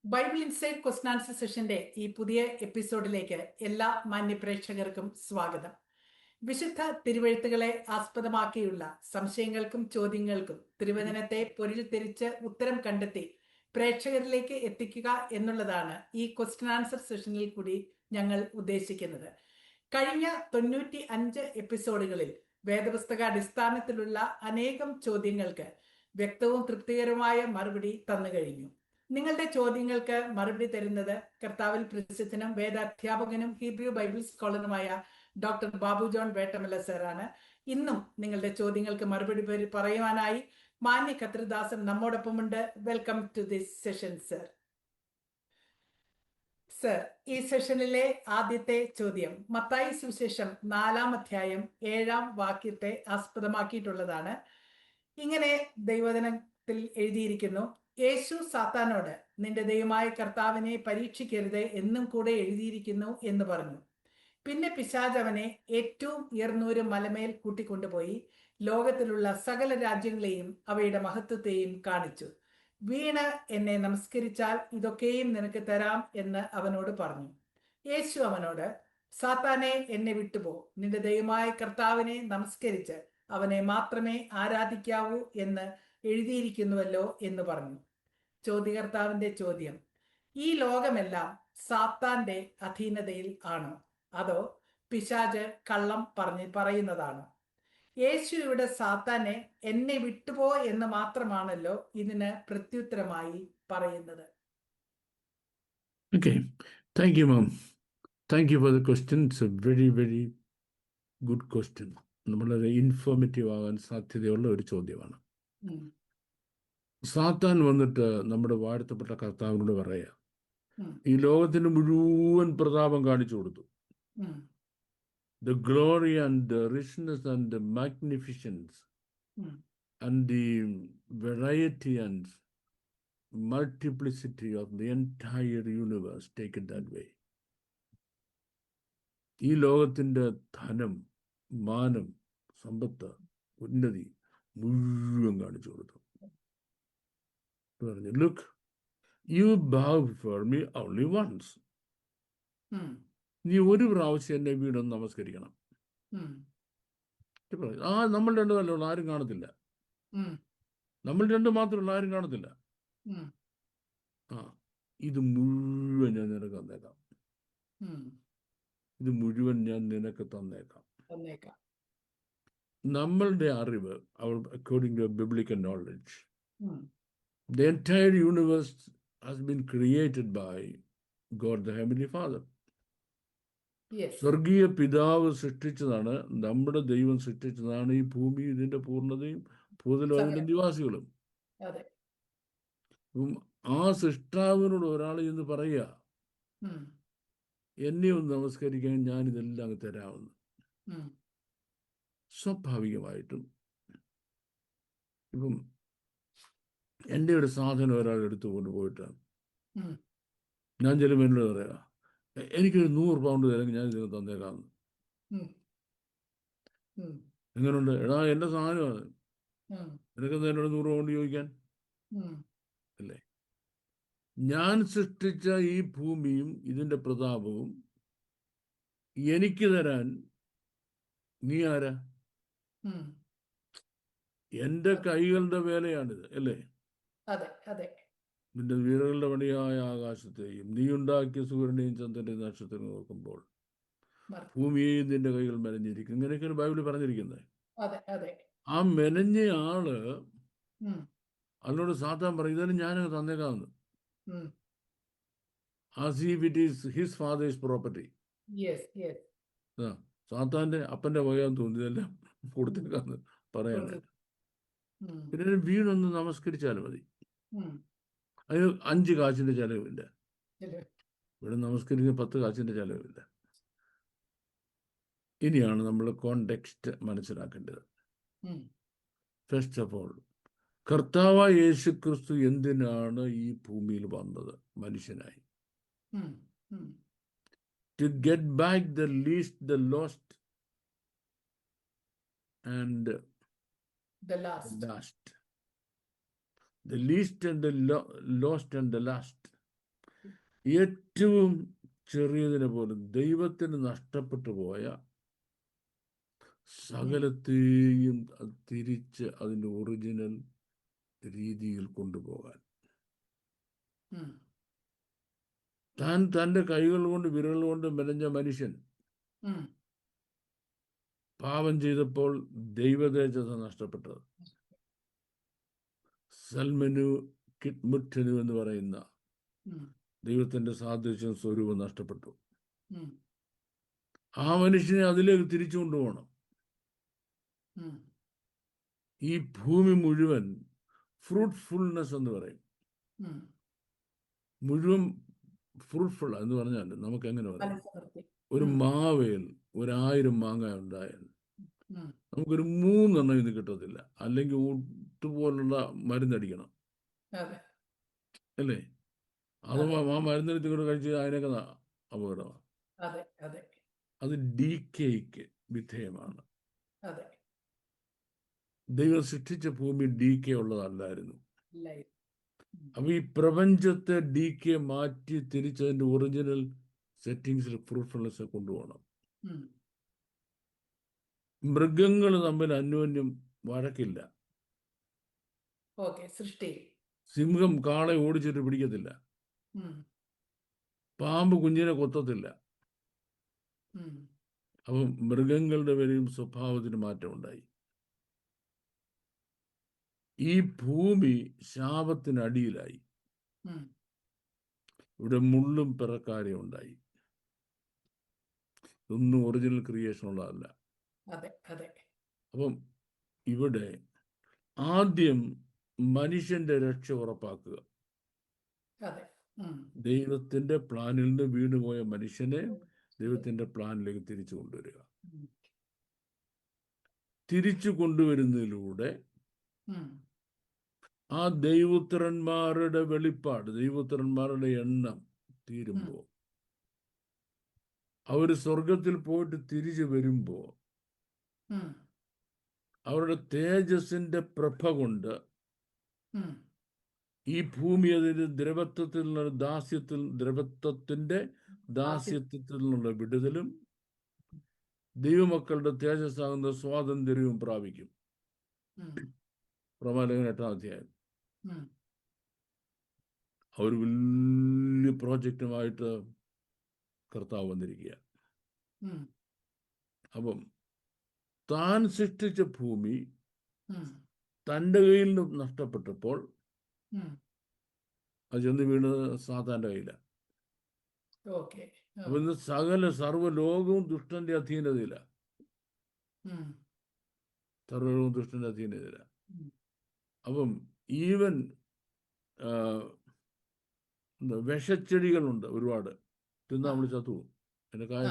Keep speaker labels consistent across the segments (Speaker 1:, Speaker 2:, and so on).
Speaker 1: Bible inside question answer സെഷന്റെ ഈ പുതിയ എപ്പിസോഡിലേക്ക് എല്ലാ മാന്യപ്രേക്ഷകർക്കും സ്വാഗതം. വിശുദ്ധ തിരുവെഴുത്തുകളെ ആസ്പദമാക്കിയുള്ള സംശയങ്ങൾക്കും ചോദ്യങ്ങൾക്കും തിരുവചനത്തെ പൊരുൾ തിരിച്ച് ഉത്തരം കണ്ടെത്തി പ്രേക്ഷകരിലേക്ക് എത്തിക്കുക എന്നുള്ളതാണ് ഈ ക്വസ്റ്റൻ ആൻസർ സെഷനിൽ കൂടി ഞങ്ങൾ ഉദ്ദേശിക്കുന്നത്. കഴിഞ്ഞ 95 എപ്പിസോഡുകളിൽ വേദപുസ്തക അടിസ്ഥാനത്തിലുള്ള അനേകം ചോദ്യങ്ങൾക്ക് വ്യക്തവും തൃപ്തികരമായ മറുപടി തന്നു കഴിഞ്ഞു. നിങ്ങളുടെ ചോദ്യങ്ങൾക്ക് മറുപടി തരുന്നത് കർത്താവിൽ പ്രസിദ്ധനും വേദാധ്യാപകനും ഹീബ്രു ബൈബിൾ സ്കോളറുമായ ഡോക്ടർ ബാബു ജോൺ വേട്ടമല സാറാണ്. ഇന്നും നിങ്ങളുടെ ചോദ്യങ്ങൾക്ക് മറുപടി പറയുവാനായി മാന്യ കത്രിദാസൻ നമ്മോടൊപ്പമുണ്ട്. Welcome to this session sir. Sir, ഈ സെഷനിലെ ആദ്യത്തെ ചോദ്യം മത്തായി സുവിശേഷം 4-ാം അധ്യായം 7-ാം വാക്യത്തെ ആസ്പദമാക്കിയിട്ടുള്ളതാണ്. ഇങ്ങനെ ദൈവവചനത്തിൽ എഴുതിയിരിക്കുന്നു: യേശു സാത്താനോട്, നിന്റെ ദൈവമായ കർത്താവിനെ പരീക്ഷിക്കരുത് എന്നും കൂടെ എഴുതിയിരിക്കുന്നു എന്ന് പറഞ്ഞു. പിന്നെ പിശാച് അവനെ ഏറ്റവും ഉയർന്നൊരു മലമേൽ കൂട്ടിക്കൊണ്ടുപോയി ലോകത്തിലുള്ള സകല രാജ്യങ്ങളെയും അവയുടെ മഹത്വത്തെയും കാണിച്ചു. വീണ് എന്നെ നമസ്കരിച്ചാൽ ഇതൊക്കെയും നിനക്ക് തരാം എന്ന് അവനോട് പറഞ്ഞു. യേശു അവനോട്, സാത്താനെ, എന്നെ വിട്ടുപോ, നിന്റെ ദൈവമായ കർത്താവിനെ നമസ്കരിച്ച് അവനെ മാത്രമേ ആരാധിക്കാവൂ എന്ന് എഴുതിയിരിക്കുന്നുവല്ലോ എന്ന് പറഞ്ഞു. ചോദ്യകർത്താവിന്റെ ചോദ്യം: ഈ ലോകമെല്ലാം സാത്താന്റെ അധീനതയിൽ ആണോ, അതോ പിശാച് കള്ളം പറയുന്നതാണോ? യേശു ഇവിടെ സാത്താനെ എന്നെ വിട്ടുപോ എന്ന് മാത്രമാണല്ലോ ഇതിന് പ്രത്യുത്തരമായി പറയുന്നത്.
Speaker 2: Okay, thank you, ma'am. Thank you for the question. It's a very, very good question. നമ്മളത് ഇൻഫോർമേറ്റീവ് ആകാൻ സാധ്യതയുള്ള ഒരു ചോദ്യമാണ്. സാത്താൻ വന്നിട്ട് നമ്മുടെ വാഴ്ത്തപ്പെട്ട കർത്താവിനോട് പറയാ, ഈ ലോകത്തിന് മുഴുവൻ പ്രതാപം കാണിച്ചു കൊടുത്തു. The glory and the richness and the magnificence and the variety and multiplicity of the entire universe, take it that way. ഈ ലോകത്തിന്റെ ധനം, മാനം, സമ്പത്ത്, ഉന്നതി മുഴുവൻ കാണിച്ചു കൊടുത്തു. പറഞ്ഞു, look, you bow before me only once. നീ ഒരു പ്രാവശ്യം എന്നെ വീടൊന്ന് നമസ്കരിക്കണം. നമ്മൾ രണ്ടു തന്നെയുള്ള, ആരും കാണത്തില്ല. നമ്മൾ രണ്ടു മാത്രമുള്ള, ആരും കാണത്തില്ല. ഇത് മുഴുവൻ ഞാൻ നിനക്ക് തന്നേക്കാം. ഇത് മുഴുവൻ ഞാൻ നിനക്ക് തന്നേക്കാം. നമ്മളുടെ അറിവ്, according to biblical knowledge, the entire universe has been created by God the Heavenly Father. സ്വർഗീയ പിതാവ് സൃഷ്ടിച്ചതാണ്, നമ്മുടെ ദൈവം സൃഷ്ടിച്ചതാണ് ഈ ഭൂമി, ഇതിന്റെ പൂർണ്ണതയും ഭൂതലോകത്തിന്റെ നിവാസികളും. ആ സൃഷ്ടാവിനോട് ഒരാൾ എന്ന് പറയുക, എന്നെ ഒന്ന് നമസ്കരിക്കാൻ ഞാൻ ഇതെല്ലാം അങ്ങ് തരാമെന്ന്. സ്വാഭാവികമായിട്ടും ഇപ്പം എൻ്റെ ഒരു സാധനം ഒരാൾ എടുത്തു കൊണ്ടുപോയിട്ട് ഞാൻ ചിലപ്പോൾ എന്നോട് പറയാ, എനിക്കൊരു 100 പൗണ്ട് തരാമെങ്കിൽ ഞാൻ ഇതിന് തന്നേക്കാമെന്ന്. എങ്ങനെയുണ്ട്? എടാ, എൻ്റെ സാധനമാണ്, നിനക്കെന്താ എന്നോട് 100 പൗണ്ട് ചോദിക്കാൻ? അല്ലേ? ഞാൻ സൃഷ്ടിച്ച ഈ ഭൂമിയും ഇതിന്റെ പ്രതാപവും എനിക്ക് തരാൻ നീ ആരാ? എന്റെ കൈകളുടെ വേലയാണിത്, അല്ലേ? നിന്റെ വീരകളുടെ പണിയായ ആകാശത്തെയും നീ ഉണ്ടാക്കിയ സൂര്യനെയും ചന്ദ്രനെയും നക്ഷത്രവും നോക്കുമ്പോൾ ഭൂമിയെയും നിന്റെ കൈകൾ മെനഞ്ഞിരിക്കും. ഇങ്ങനെയൊക്കെയാണ് ബൈബിളിൽ പറഞ്ഞിരിക്കുന്നത്. ആ മെനഞ്ഞ ആള് അതിനോട് സാത്താൻ പറയും, ഇതെല്ലാം ഞാനങ്ങ് തന്നേക്കാമെന്ന്. As if it is his father's property. സാത്താന്റെ അപ്പന്റെ വകയാന്ന് തോന്നിയതെല്ലാം കൊടുത്തേക്കാന്ന് പറയാനായിട്ട്. പിന്നെ വീണൊന്ന് നമസ്കരിച്ചാലും മതി. അതിന് 5 കാശിന്റെ ചെലവില്ല. ഇവിടെ നമസ്കരിക്കുന്ന 10 കാശിന്റെ ചെലവില്ല. ഇനിയാണ് നമ്മൾ കോണ്ടെക്സ്റ്റ് മനസ്സിലാക്കേണ്ടത്. ഫസ്റ്റ് ഓഫ് ഓൾ, കർത്താവായ യേശു ക്രിസ്തു എന്തിനാണ് ഈ ഭൂമിയിൽ വന്നത്? മനുഷ്യനായി. To get back the least, the lost and the last. The least and the lost and the last. ഏറ്റവും ചെറിയതിനെ പോലും ദൈവത്തിന് നഷ്ടപ്പെട്ടു പോയ സകലത്തെയും തിരിച്ച് അതിൻ്റെ ഒറിജിനൽ രീതിയിൽ കൊണ്ടുപോകാൻ താൻ തൻ്റെ കൈകൾ കൊണ്ട് വിരൽ കൊണ്ട് മെനഞ്ഞ മനുഷ്യൻ പാപം ചെയ്തപ്പോൾ ദൈവതേജത നഷ്ടപ്പെട്ടത്. സൽമനു കിട്മുറ്റനു എന്ന് പറയുന്ന ദൈവത്തിന്റെ സാദൃശ്യം സ്വരൂപം നഷ്ടപ്പെട്ടു. ആ മനുഷ്യനെ അതിലേക്ക് തിരിച്ചു കൊണ്ടുപോകണം. ഈ ഭൂമി മുഴുവൻ ഫ്രൂട്ട്ഫുൾനെസ് എന്ന് പറയും. മുഴുവൻ ഫ്രൂട്ട്ഫുൾ എന്ന് പറഞ്ഞാൽ നമുക്ക് എങ്ങനെ പറയാം, ഒരു മാവേൽ 1000 മാങ്ങ ഉണ്ടായാൽ നമുക്കൊരു 3 ഇത് കിട്ടത്തില്ല, അല്ലെങ്കിൽ ഒട്ടുപോലുള്ള മരുന്നടിക്കണം അല്ലേ? അഥവാ ആ മരുന്നെടുത്ത് കൂടെ കഴിച്ച് അതിനൊക്കെ അപകടമാണ്. അത് ഡീക്കേക്ക് വിധേയമാണ്. ദൈവം സൃഷ്ടിച്ച ഭൂമി ഡീക്കേ ഉള്ളതല്ലായിരുന്നു. അപ്പൊ ഈ പ്രപഞ്ചത്തെ ഡീക്കേ മാറ്റി തിരിച്ചതിന്റെ ഒറിജിനൽ സെറ്റിങ്സിൽ ഫ്രൂട്ട്ഫുൾനെസ് കൊണ്ടുപോകണം. മൃഗങ്ങൾ തമ്മിൽ അന്യോന്യം വഴക്കില്ല. സിംഹം കാളെ ഓടിച്ചിട്ട് പിടിക്കത്തില്ല. പാമ്പ് കുഞ്ഞിനെ കൊത്തത്തില്ല. അപ്പം മൃഗങ്ങളുടെ വരെയും സ്വഭാവത്തിന് മാറ്റമുണ്ടായി. ഈ ഭൂമി ശാപത്തിനടിയിലായി. ഇവിടെ മുള്ളും പിറക്കാരെയും ഉണ്ടായി. ഇതൊന്നും ഒറിജിനൽ ക്രിയേഷൻ ഉള്ളതല്ല. അപ്പം ഇവിടെ ആദ്യം മനുഷ്യന്റെ രക്ഷ ഉറപ്പാക്കുക. ദൈവത്തിന്റെ പ്ലാനിൽ നിന്ന് വീണുപോയ മനുഷ്യനെ ദൈവത്തിന്റെ പ്ലാനിലേക്ക് തിരിച്ചു കൊണ്ടുവരിക. തിരിച്ചു കൊണ്ടുവരുന്നതിലൂടെ ആ ദൈവപുത്രന്മാരുടെ വെളിപ്പാട്, ദൈവപുത്രന്മാരുടെ എണ്ണം തീരുമ്പോൾ, അവർ സ്വർഗത്തിൽ പോയിട്ട് തിരിച്ചു വരുമ്പോൾ അവരുടെ തേജസ്സിന്റെ പ്രഭ കൊണ്ട് ഈ ഭൂമി അതിന് ദ്രവത്വത്തിൽ നിന്നുള്ള ദ്രവത്വത്തിന്റെ ദാസ്യത്വത്തിൽ നിന്നുള്ള വിടുതലും ദൈവമക്കളുടെ തേജസ്സാകുന്ന സ്വാതന്ത്ര്യവും പ്രാപിക്കും. റോമാലേഖനം 8-ാം അധ്യായം. ഒരു വലിയ പ്രോജക്റ്റുമായിട്ട് കർത്താവ് വന്നിരിക്കുക. അപ്പം താൻ സൃഷ്ടിച്ച ഭൂമി തൻ്റെ കയ്യിൽ നിന്ന് നഷ്ടപ്പെട്ടപ്പോൾ അത് ചെന്ന് വീണത് സാത്താൻ്റെ കയ്യിലാണ്. അപ്പൊ ഇന്ന് സർവ്വലോകവും ദുഷ്ടന്റെ അധീനതയില. സർവ്വലോകവും ദുഷ്ടന്റെ അധീനതയില. അപ്പം ഈവൻ വിഷച്ചെടികളുണ്ട് ഒരുപാട്. തിന്നാ നമ്മൾ ചത്തു പോകും. എന്റെ കായ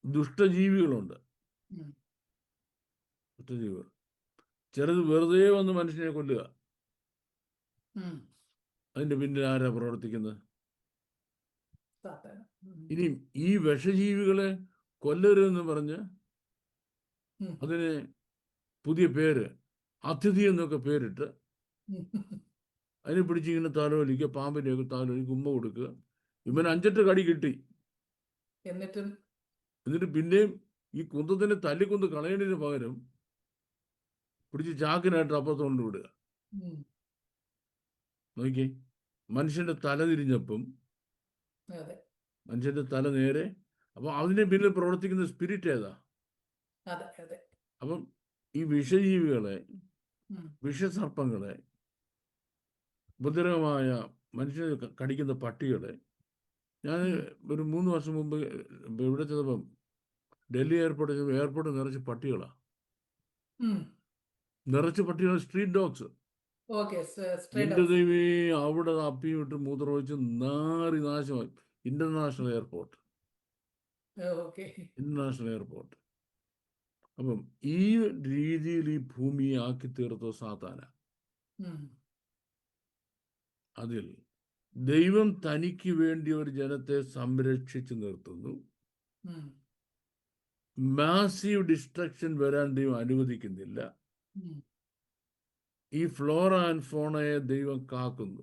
Speaker 2: ദുഷ്ടജീവികളുണ്ട്. ദുഷ്ടജീവികൾ ചിലത് വെറുതെ വന്ന് മനുഷ്യനെ കൊല്ലുക. അതിന്റെ പിന്നിൽ ആരാ പ്രവർത്തിക്കുന്നത്? ഇനി ഈ വിഷജീവികളെ കൊല്ലരുതെന്ന് പറഞ്ഞ് അതിന് പുതിയ പേര് അതിഥി എന്നൊക്കെ പേരിട്ട് അതിനെ പിടിച്ചിങ്ങനെ താലോലിക്കുക, പാമ്പിനെയൊക്കെ താലോലിക്കുക, ഉമ്മ കൊടുക്കുക. ഇവന് 5-8 കടി കിട്ടി. എന്നിട്ട് പിന്നെയും ഈ കുന്തത്തിനെ തല്ലിക്കൊന്ന് കളയണതിന് പകരം പിടിച്ച് ചാക്കിനായിട്ട് അപ്പുറത്തോണ്ട് വിടുക. നോക്കി, മനുഷ്യന്റെ തല തിരിഞ്ഞപ്പം മനുഷ്യന്റെ തല നേരെ. അപ്പൊ അതിന്റെ പിന്നിൽ പ്രവർത്തിക്കുന്ന സ്പിരിറ്റ് ഏതാ? അപ്പം ഈ വിഷജീവികളെ, വിഷസർപ്പങ്ങളെ, ഉപദ്രവമായ മനുഷ്യനെ കടിക്കുന്ന പട്ടികളെ, ഞാൻ ഒരു 3 വർഷം മുമ്പ് ഇവിടെ ചെന്നപ്പം ഡൽഹി എയർപോർട്ട് നിറച്ച് പട്ടികളാ. നിറച്ച് പട്ടികൾ, സ്ട്രീറ്റ് ഡോഗ്സ്. എന്റെ ദൈവമേ, അവിടെ അപ്പിയും ഇട്ട് മൂത്രമൊഴിച്ച് നാറി നാശമായി. International airport. അപ്പം ഈ രീതിയിൽ ഈ ഭൂമിയെ ആക്കി തീർത്ത സാത്താന. അതിൽ ദൈവം തനിക്ക് വേണ്ടി ഒരു ജനത്തെ സംരക്ഷിച്ചു നിർത്തുന്നു. മാസീവ് ഡിസ്ട്രക്ഷൻ വരാൻ ദൈവം അനുവദിക്കുന്നില്ല. ഈ ഫ്ലോറ ആൻഡ് ഫോണയെ ദൈവം കാക്കുന്നു.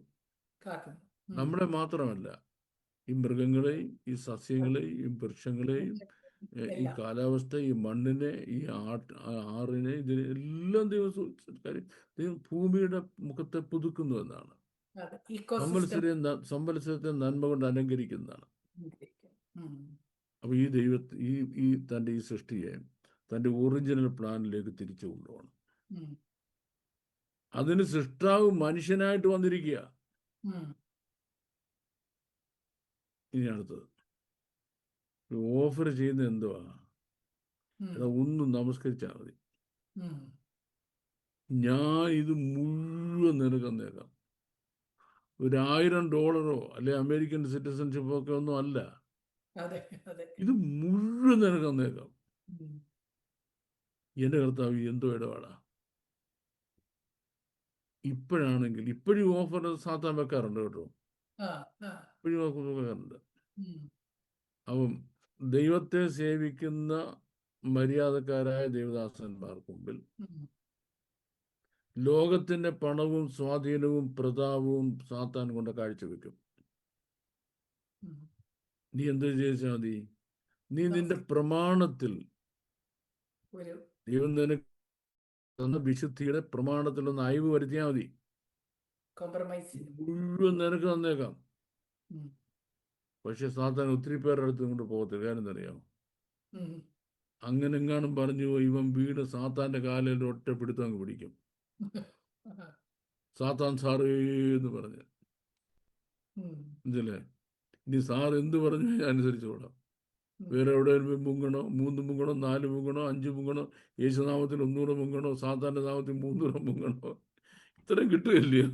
Speaker 2: നമ്മളെ മാത്രമല്ല, ഈ മൃഗങ്ങളെയും ഈ സസ്യങ്ങളെയും ഈ വൃക്ഷങ്ങളെയും ഈ കാലാവസ്ഥ, ഈ മണ്ണിനെ, ഈ ആറിനെ, ഇതിനെല്ലാം ദൈവം ഭൂമിയുടെ മുഖത്തെ പുതുക്കുന്നു എന്നാണ്. സംവത്സരത്തെ നന്മ കൊണ്ട് അലങ്കരിക്കുന്നതാണ്. അപ്പൊ ഈ ഈ തൻ്റെ ഈ സൃഷ്ടിയെ തൻ്റെ ഒറിജിനൽ പ്ലാനിലേക്ക് തിരിച്ചു കൊണ്ടുപോകണം. അതിന് സൃഷ്ടാവ് മനുഷ്യനായിട്ട് വന്നിരിക്കുക. ഇനി അടുത്തത് ഓഫർ ചെയ്യുന്ന എന്തുവാ? ഒന്നും നമസ്കരിച്ചാൽ മതി, ഞാൻ ഇത് മുഴുവൻ നിനക്കുന്നേക്കാം. $1000 അല്ലെ അമേരിക്കൻ സിറ്റിസൺഷിപ്പ് ഒക്കെ ഒന്നും അല്ല, ഇത് മുഴുവൻ നിനക്കുന്നേക്കാം. എന്റെ കർത്താവ് എന്തോ ഇടപാടാ. ഇപ്പോഴാണെങ്കിൽ ഇപ്പോഴും ഓഫർ സാത്താൻ വെക്കാറുണ്ട് കേട്ടോ, ഇപ്പോഴും ഓഫർ വെക്കാറുണ്ട്. അപ്പം ദൈവത്തെ സേവിക്കുന്ന മര്യാദക്കാരായ ദൈവദാസന്മാർക്ക് മുമ്പിൽ ലോകത്തിന്റെ പണവും സ്വാധീനവും പ്രതാപവും സാത്താൻ കൊണ്ട് കാഴ്ചവെക്കും. നീ എന്ത് ചെയ്താൽ മതി? നീ നിന്റെ പ്രമാണത്തിൽ, ദൈവം നിനക്ക് തന്ന വിശുദ്ധിയുടെ പ്രമാണത്തിൽ ഒന്ന് അയവ് വരുത്തിയാൽ മതി. മുഴുവൻ നിനക്ക് തന്നേക്കാം. പക്ഷെ സാത്താൻ ഒത്തിരി പേരുടെ അടുത്ത് കൊണ്ട് പോകത്തില്ല. കാര്യം എന്തറിയാമോ? അങ്ങനെ എങ്ങാനും പറഞ്ഞു ഇവൻ വീട് സാത്താന്റെ കാലിൽ ഒറ്റ പിടുത്തം അങ്ങ് പിടിക്കും. സാത്താൻ സാറേ എന്ന് പറഞ്ഞ് മനസ്സിലേ, ഇനി സാർ എന്ത് പറഞ്ഞു അനുസരിച്ചോളാം. വേറെ എവിടെയെങ്കിലും മുങ്ങണോ, 3 മുങ്ങണോ, 4 മുങ്ങണോ, 5 മുങ്ങണോ, യേശുനാമത്തിൽ 100 മുങ്ങണോ, സാത്താന്റെ നാമത്തിൽ 300 മുങ്ങണോ, ഇത്രയും കിട്ടുകയില്ലയോ?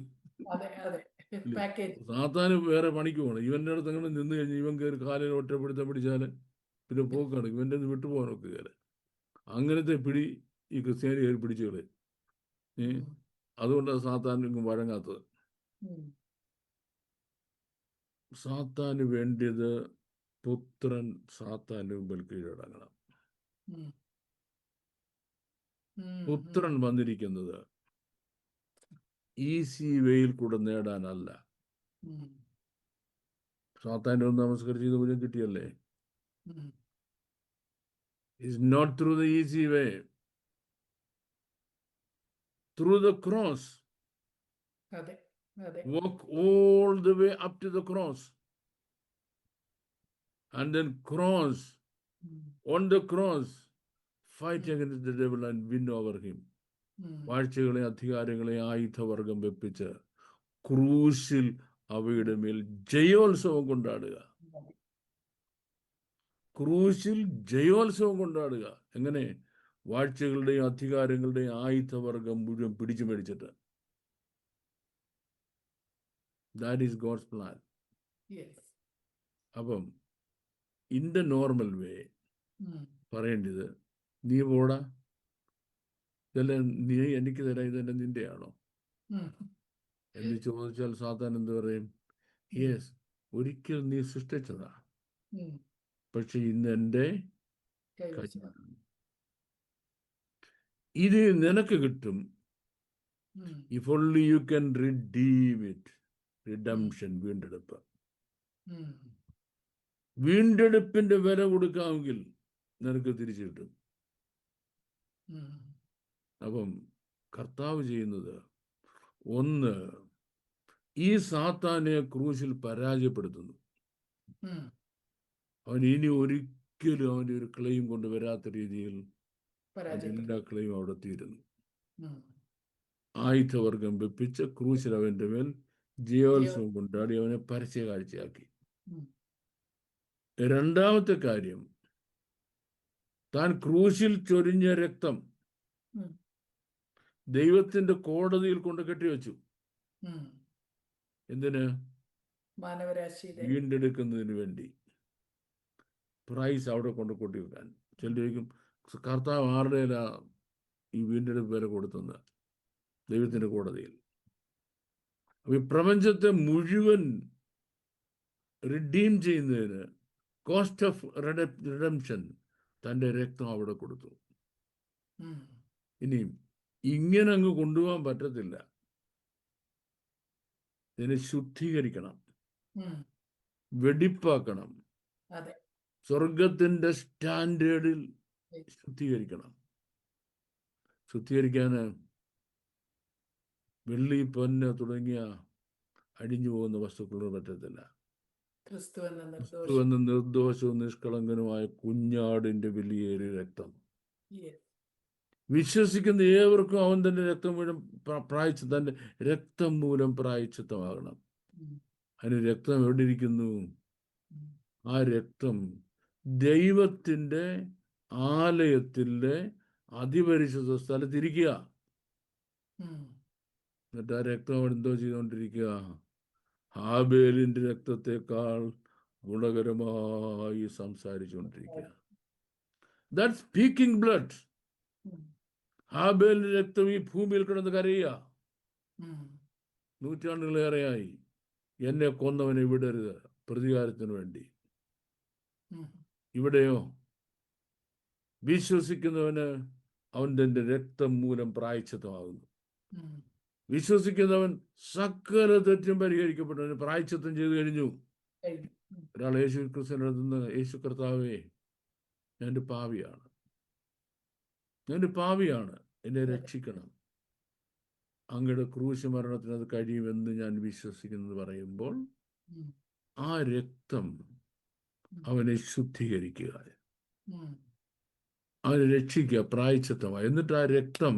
Speaker 2: സാത്താന് വേറെ പണിക്ക് പോകണം. ഇവന്റെ അടുത്ത് അങ്ങനെ നിന്ന് കഴിഞ്ഞ് ഇവൻ കയറി കാലിൽ ഒറ്റപ്പെടുത്താൻ പിടിച്ചാല് പിന്നെ പോക്കാണ്. ഇവന്റെ ഒന്ന് വിട്ടുപോകാനൊക്കെ കയറി. അങ്ങനത്തെ പിടി ഈ ക്രിസ്ത്യാനി കയറി പിടിച്ചുകളെ. അതുകൊണ്ടാണ് സാത്താനും വഴങ്ങാത്തത്. സാത്താന് വേണ്ടിയത് പുത്രൻ സാത്താന്റെ മുമ്പിൽ കീഴടങ്ങണം. പുത്രൻ വന്നിരിക്കുന്നത് ഈസി വേയിൽ കൂടെ നേടാനല്ല. സാത്താന്റെ ഒന്ന് നമസ്കരിച്ച് ഇത് മുഴുവൻ കിട്ടിയല്ലേ? It's not through the easy way, through the cross. Walk all the way up to the cross and then cross, on the cross fight against the devil and win over him. വാഴ്ചകളെ അധികാരങ്ങളെ ആയുധവർഗം വെപ്പിച്ച് ക്രൂശിൽ അവയുടെ മേൽ ജയോത്സവം കൊണ്ടാടുക. ക്രൂശിൽ ജയോത്സവം കൊണ്ടാടുക. എങ്ങനെ? വാഴ്ചകളുടെയും അധികാരങ്ങളുടെയും ആയുധവർഗം മുഴുവൻ പിടിച്ചു മേടിച്ചിട്ട്. That is God's plan. അപ്പം in the normal way പറയേണ്ടത്, നീ പോടാ, ഇതെല്ലാം നീ എനിക്ക് തരാം, ഇതെല്ലാം നിന്റെയാണോ എന്ന് ചോദിച്ചാൽ സാത്താൻ എന്ത് പറയും? യെസ്, ഒരിക്കൽ നീ സൃഷ്ടിച്ചതാ, പക്ഷെ ഇന്ന് എൻ്റെ ഇത് നിനക്ക് കിട്ടും. If only you can redeem it. Redemption, വീണ്ടെടുപ്പ്. വീണ്ടെടുപ്പിന്റെ വില കൊടുക്കാമെങ്കിൽ നിനക്ക് തിരിച്ചു കിട്ടും. അപ്പം കർത്താവ് ചെയ്യുന്നത്, ഒന്ന്, ഈ സാത്താനെ ക്രൂശിൽ പരാജയപ്പെടുത്തുന്നു. അവൻ ഇനി ഒരിക്കലും അവൻ്റെ ഒരു ക്ലെയിം കൊണ്ടുവരാത്ത രീതിയിൽ എല്ലാ ക്ലെയിം അവിടെ തീരുന്നു. ആയുധവർഗം വെപ്പിച്ച് ക്രൂശിൽ അവന്റെ മേൽ ജയോത്സവം കൊണ്ടാടി അവനെ പരസ്യ കാഴ്ചയാക്കി. രണ്ടാമത്തെ കാര്യം, താൻ ക്രൂശിൽ ചൊരിഞ്ഞ രക്തം ദൈവത്തിന്റെ കോടതിയിൽ കൊണ്ട് കെട്ടിവെച്ചു. എന്തിന്? വീണ്ടെടുക്കുന്നതിന് വേണ്ടി. പ്രൈസ് അവിടെ കൊണ്ട് കൊണ്ടുവെക്കാൻ. ചിലരിക്കും കർത്താവ് ആരുടെയില ഈ വീണ്ടെടുപ്പ് വില കൊടുത്തുന്നത്? ദൈവത്തിന്റെ കോടതിയിൽ. അപ്പൊ ഈ പ്രപഞ്ചത്തെ മുഴുവൻ റിഡീം ചെയ്യുന്നതിന് കോസ്റ്റ് ഓഫ് റിഡംഷൻ തൻ്റെ രക്തം അവിടെ കൊടുത്തു. ഇനിയും ഇങ്ങനെ അങ്ങ് കൊണ്ടുപോകാൻ പറ്റത്തില്ല. ഇതിനെ ശുദ്ധീകരിക്കണം, വെടിപ്പാക്കണം, സ്വർഗത്തിന്റെ സ്റ്റാൻഡേർഡിൽ ശുദ്ധീകരിക്കണം. ശുദ്ധീകരിക്കാൻ വെള്ളി, പൊന്ന് തുടങ്ങിയ അടിഞ്ഞു പോകുന്ന വസ്തുക്കളോട് പറ്റത്തില്ല. ക്രിസ്തു എന്ന നിർദോഷവും നിഷ്കളങ്കനുമായ കുഞ്ഞാടിന്റെ വലിയൊരു രക്തം വിശ്വസിക്കുന്ന ഏവർക്കും അവൻ തന്റെ രക്തം മൂലം തന്റെ രക്തം മൂലം പ്രായച്ചിത്തമാകണം. അതിന് രക്തം എവിടെ ഇരിക്കുന്നു? ആ രക്തം ദൈവത്തിന്റെ ആലയത്തിലെ അതിപരിശുദ്ധ സ്ഥലത്തിരിക്കുക. എന്നിട്ട് ആ രക്തം എന്തോ ചെയ്തുകൊണ്ടിരിക്കുക? ഹാബേലിന്റെ രക്തത്തെക്കാൾ ഗുണകരമായി സംസാരിച്ചുകൊണ്ടിരിക്കുക. That speaking blood. ഹാബേലിന്റെ രക്തം ഈ ഭൂമിയിൽ കിടന്ന് കരയുക. നൂറ്റാണ്ടുകളേറെയായി എന്നെ കൊന്നവനെ വിടരുത്, പ്രതികാരത്തിന് വേണ്ടി. ഇവിടെയോ വിശ്വസിക്കുന്നവന് അവന്റെ രക്തം മൂലം പ്രായച്ചിത്തമാകുന്നു. വിശ്വസിക്കുന്നവൻ സകല തെറ്റും പരിഹരിക്കപ്പെട്ടവന് പ്രായച്ചിത്തം ചെയ്തു കഴിഞ്ഞു. ഒരാൾ യേശു ക്രിസ്തുവിന്റെ അടുത്ത് നിന്ന്, യേശു കർത്താവേ, ഞാൻ പാപിയാണ്, എന്നെ രക്ഷിക്കണം, അങ്ങയുടെ ക്രൂശ് മരണത്തിന് അത് കഴിയുമെന്ന് ഞാൻ വിശ്വസിക്കുന്നത് പറയുമ്പോൾ ആ രക്തം അവനെ ശുദ്ധീകരിക്കുക, അവനെ രക്ഷിക്കുക, പ്രായച്ചിത്തമായി. എന്നിട്ട് ആ രക്തം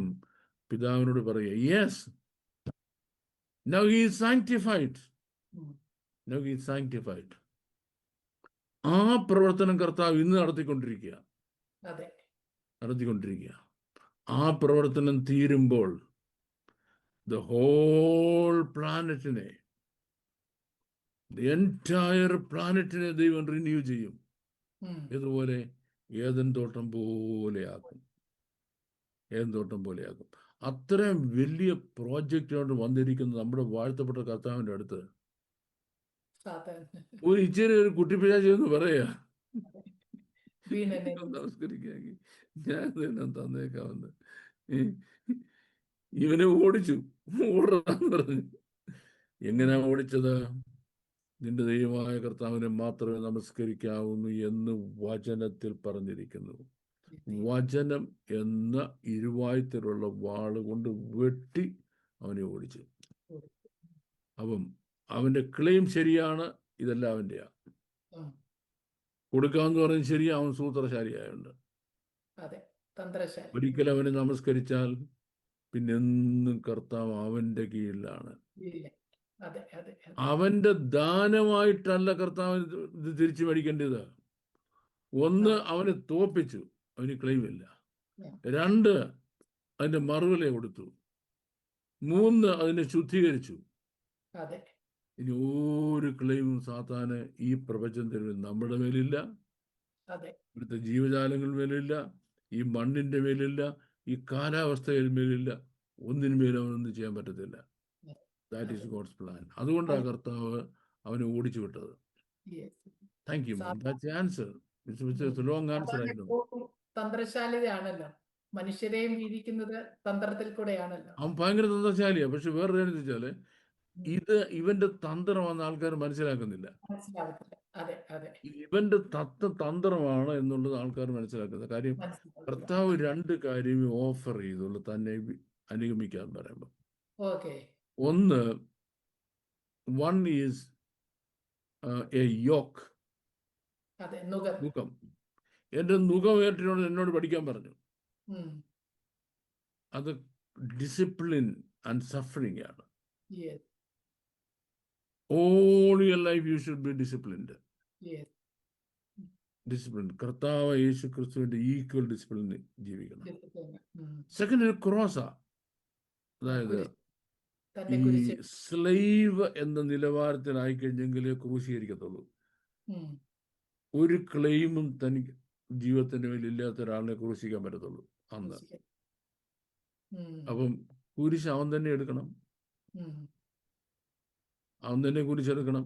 Speaker 2: പിതാവിനോട് പറയുക, yes, now he is sanctified. ആ പ്രവർത്തനം കർത്താവ് ഇന്ന് നടത്തിക്കൊണ്ടിരിക്കുക. ആ പ്രവർത്തനം തീരുമ്പോൾ the whole planetനെ, the entire planetനെ ദൈവം റിന്യൂ ചെയ്യും. ഇതുപോലെ ഏദൻ തോട്ടം പോലെയാക്കും. അത്രയും വലിയ പ്രോജക്റ്റിനോട് വന്നിരിക്കുന്ന നമ്മുടെ വാഴ്ത്തപ്പെട്ട കർത്താവിന്റെ അടുത്ത് ഒരു ഇച്ചിരി ഒരു കുട്ടിപ്പിഴാചി എന്ന് പറയാ, നമസ്കരിക്കാമെങ്കിൽ ഞാൻ തന്നെ തന്നേക്കാമെന്ന്. ഇവനെ ഓടാന്ന് പറഞ്ഞു. എങ്ങനെയാ ഓടിച്ചത്? നിന്റെ ദൈവമായ കർത്താവിനെ മാത്രമേ നമസ്കരിക്കാവുന്നു എന്ന് വചനത്തിൽ പറഞ്ഞിരിക്കുന്നു. വചനം എന്ന ഇരുവായ്ത്തലുള്ള വാള് കൊണ്ട് വെട്ടി അവനെ ഓടിച്ചു. അപ്പം അവന്റെ ക്ലെയിം ശരിയാണ്, ഇതെല്ലാം അവന്റെയാ. കൊടുക്കാന്ന് പറഞ്ഞ് ശരിയാ, അവൻ സൂത്രശാലിയായുണ്ട്. ഒരിക്കൽ അവനെ നമസ്കരിച്ചാൽ പിന്നെ എന്നും കർത്താവ് അവന്റെ കീഴിലാണ്. അവന്റെ ദാനമായിട്ടല്ല കർത്താവ് ഇത് തിരിച്ചു മേടിക്കേണ്ടത്. ഒന്ന്, അവനെ തോപ്പിച്ചു, അവന് ക്ലെയിം ഇല്ല. 2, അതിന്റെ മറുവില കൊടുത്തു. 3, അതിനെ ശുദ്ധീകരിച്ചു. ഇനി ഒരു ക്ലെയിമും സാത്താന് ഈ പ്രപഞ്ചത്തിൽ നമ്മുടെ മേലില്ല, ഇവിടുത്തെ ജീവജാലങ്ങളുടെ മേലില്ല, ഈ മണ്ണിന്റെ മേലില്ല, ഈ കാലാവസ്ഥയുടെ മേലില്ല, ഒന്നിനുമേലും അവനൊന്നും ചെയ്യാൻ പറ്റത്തില്ല. That is God's plan. അതുകൊണ്ടാണ് കർത്താവ് അവനെ ഓടിച്ചു വിട്ടത്. Thank you ma'am. That's answer. It's a long answer ആയിരുന്നു.
Speaker 1: തന്ത്രശാലിയാണല്ലോ, മനുഷ്യരെയും വീഴിക്കുന്നത് തന്ത്രത്തിൽ കൂടെയാണല്ലോ. അവൻ
Speaker 2: ഭയങ്കര തന്ത്രശാലിയാ. പക്ഷെ വേറെ കാര്യം വെച്ചാല് ഇവന്റെ തന്ത്രമാണെന്ന് ആൾക്കാർ മനസ്സിലാക്കുന്നില്ല. ഇവന്റെ തന്ത്രമാണ് എന്നുള്ളത് ആൾക്കാർ മനസ്സിലാക്കുന്നത്. കാര്യം കർത്താവ് 2 കാര്യമേ ഓഫർ ചെയ്തുള്ളൂ തന്നെ അനുഗമിക്കാൻ പറയുമ്പോൾ. ഒന്ന്, one is a yoke. നുകം. എന്റെ നുഖമേറ്റിനോട് എന്നോട് പഠിക്കാൻ പറഞ്ഞു. അത് ഡിസിപ്ലിൻ ആൻഡ് സഫറിങ് ആണ്. All your life you should be disciplined. Discipline. കർത്താവ് യേശു ക്രിസ്തുവിന്റെ ഈക്വൽ ഡിസിപ്ലിൻ ജീവിക്കണം. സെക്കൻഡ്, ക്രോസാ. അതായത് ഈ സ്ലേവ് എന്ന നിലവാരത്തിലായി കഴിഞ്ഞെങ്കിലേ ക്രൂശീകരിക്കത്തുള്ളൂ. ഒരു ക്ലെയിമും തനിക്ക് ജീവിതത്തിന്റെ മേൽ ഇല്ലാത്ത ഒരാളിനെ ക്രൂശിക്കാൻ പറ്റത്തുള്ളൂ അന്ന്. അപ്പം കുരിശ് അവൻ തന്നെ എടുക്കണം, അവൻ തന്നെ കുരിശെടുക്കണം,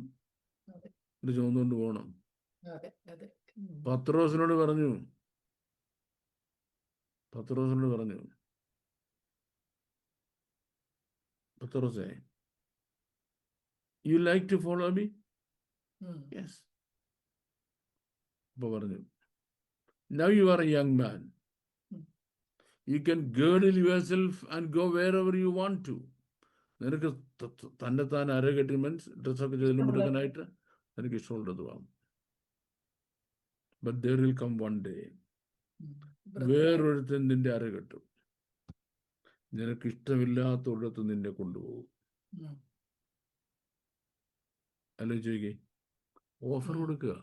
Speaker 2: ഇത് ചുമന്നുകൊണ്ട് പോകണം. പത്രോസിനോട് പറഞ്ഞു പത്രോസേ, you like to follow me? Yes. അപ്പൊ പറഞ്ഞു, now you are a young man. You can girdle yourself and go wherever you want to. നിനക്ക് തന്നെത്താൻ അരകെട്ടി ഡ്രസ്സൊക്കെ ചെല്ലുമ്പോഴേക്കാനായിട്ട് നിനക്ക് ഇഷ്ടമുള്ളത് പോകാം. But there will come one day, വേറൊരുത്തൻ നിന്റെ അരകെട്ടും, നിനക്ക് ഇഷ്ടമില്ലാത്തടത്ത് നിന്നെ കൊണ്ടുപോകും. അല്ലെ ചോദിക്കേ, ഓഫർ കൊടുക്കുക.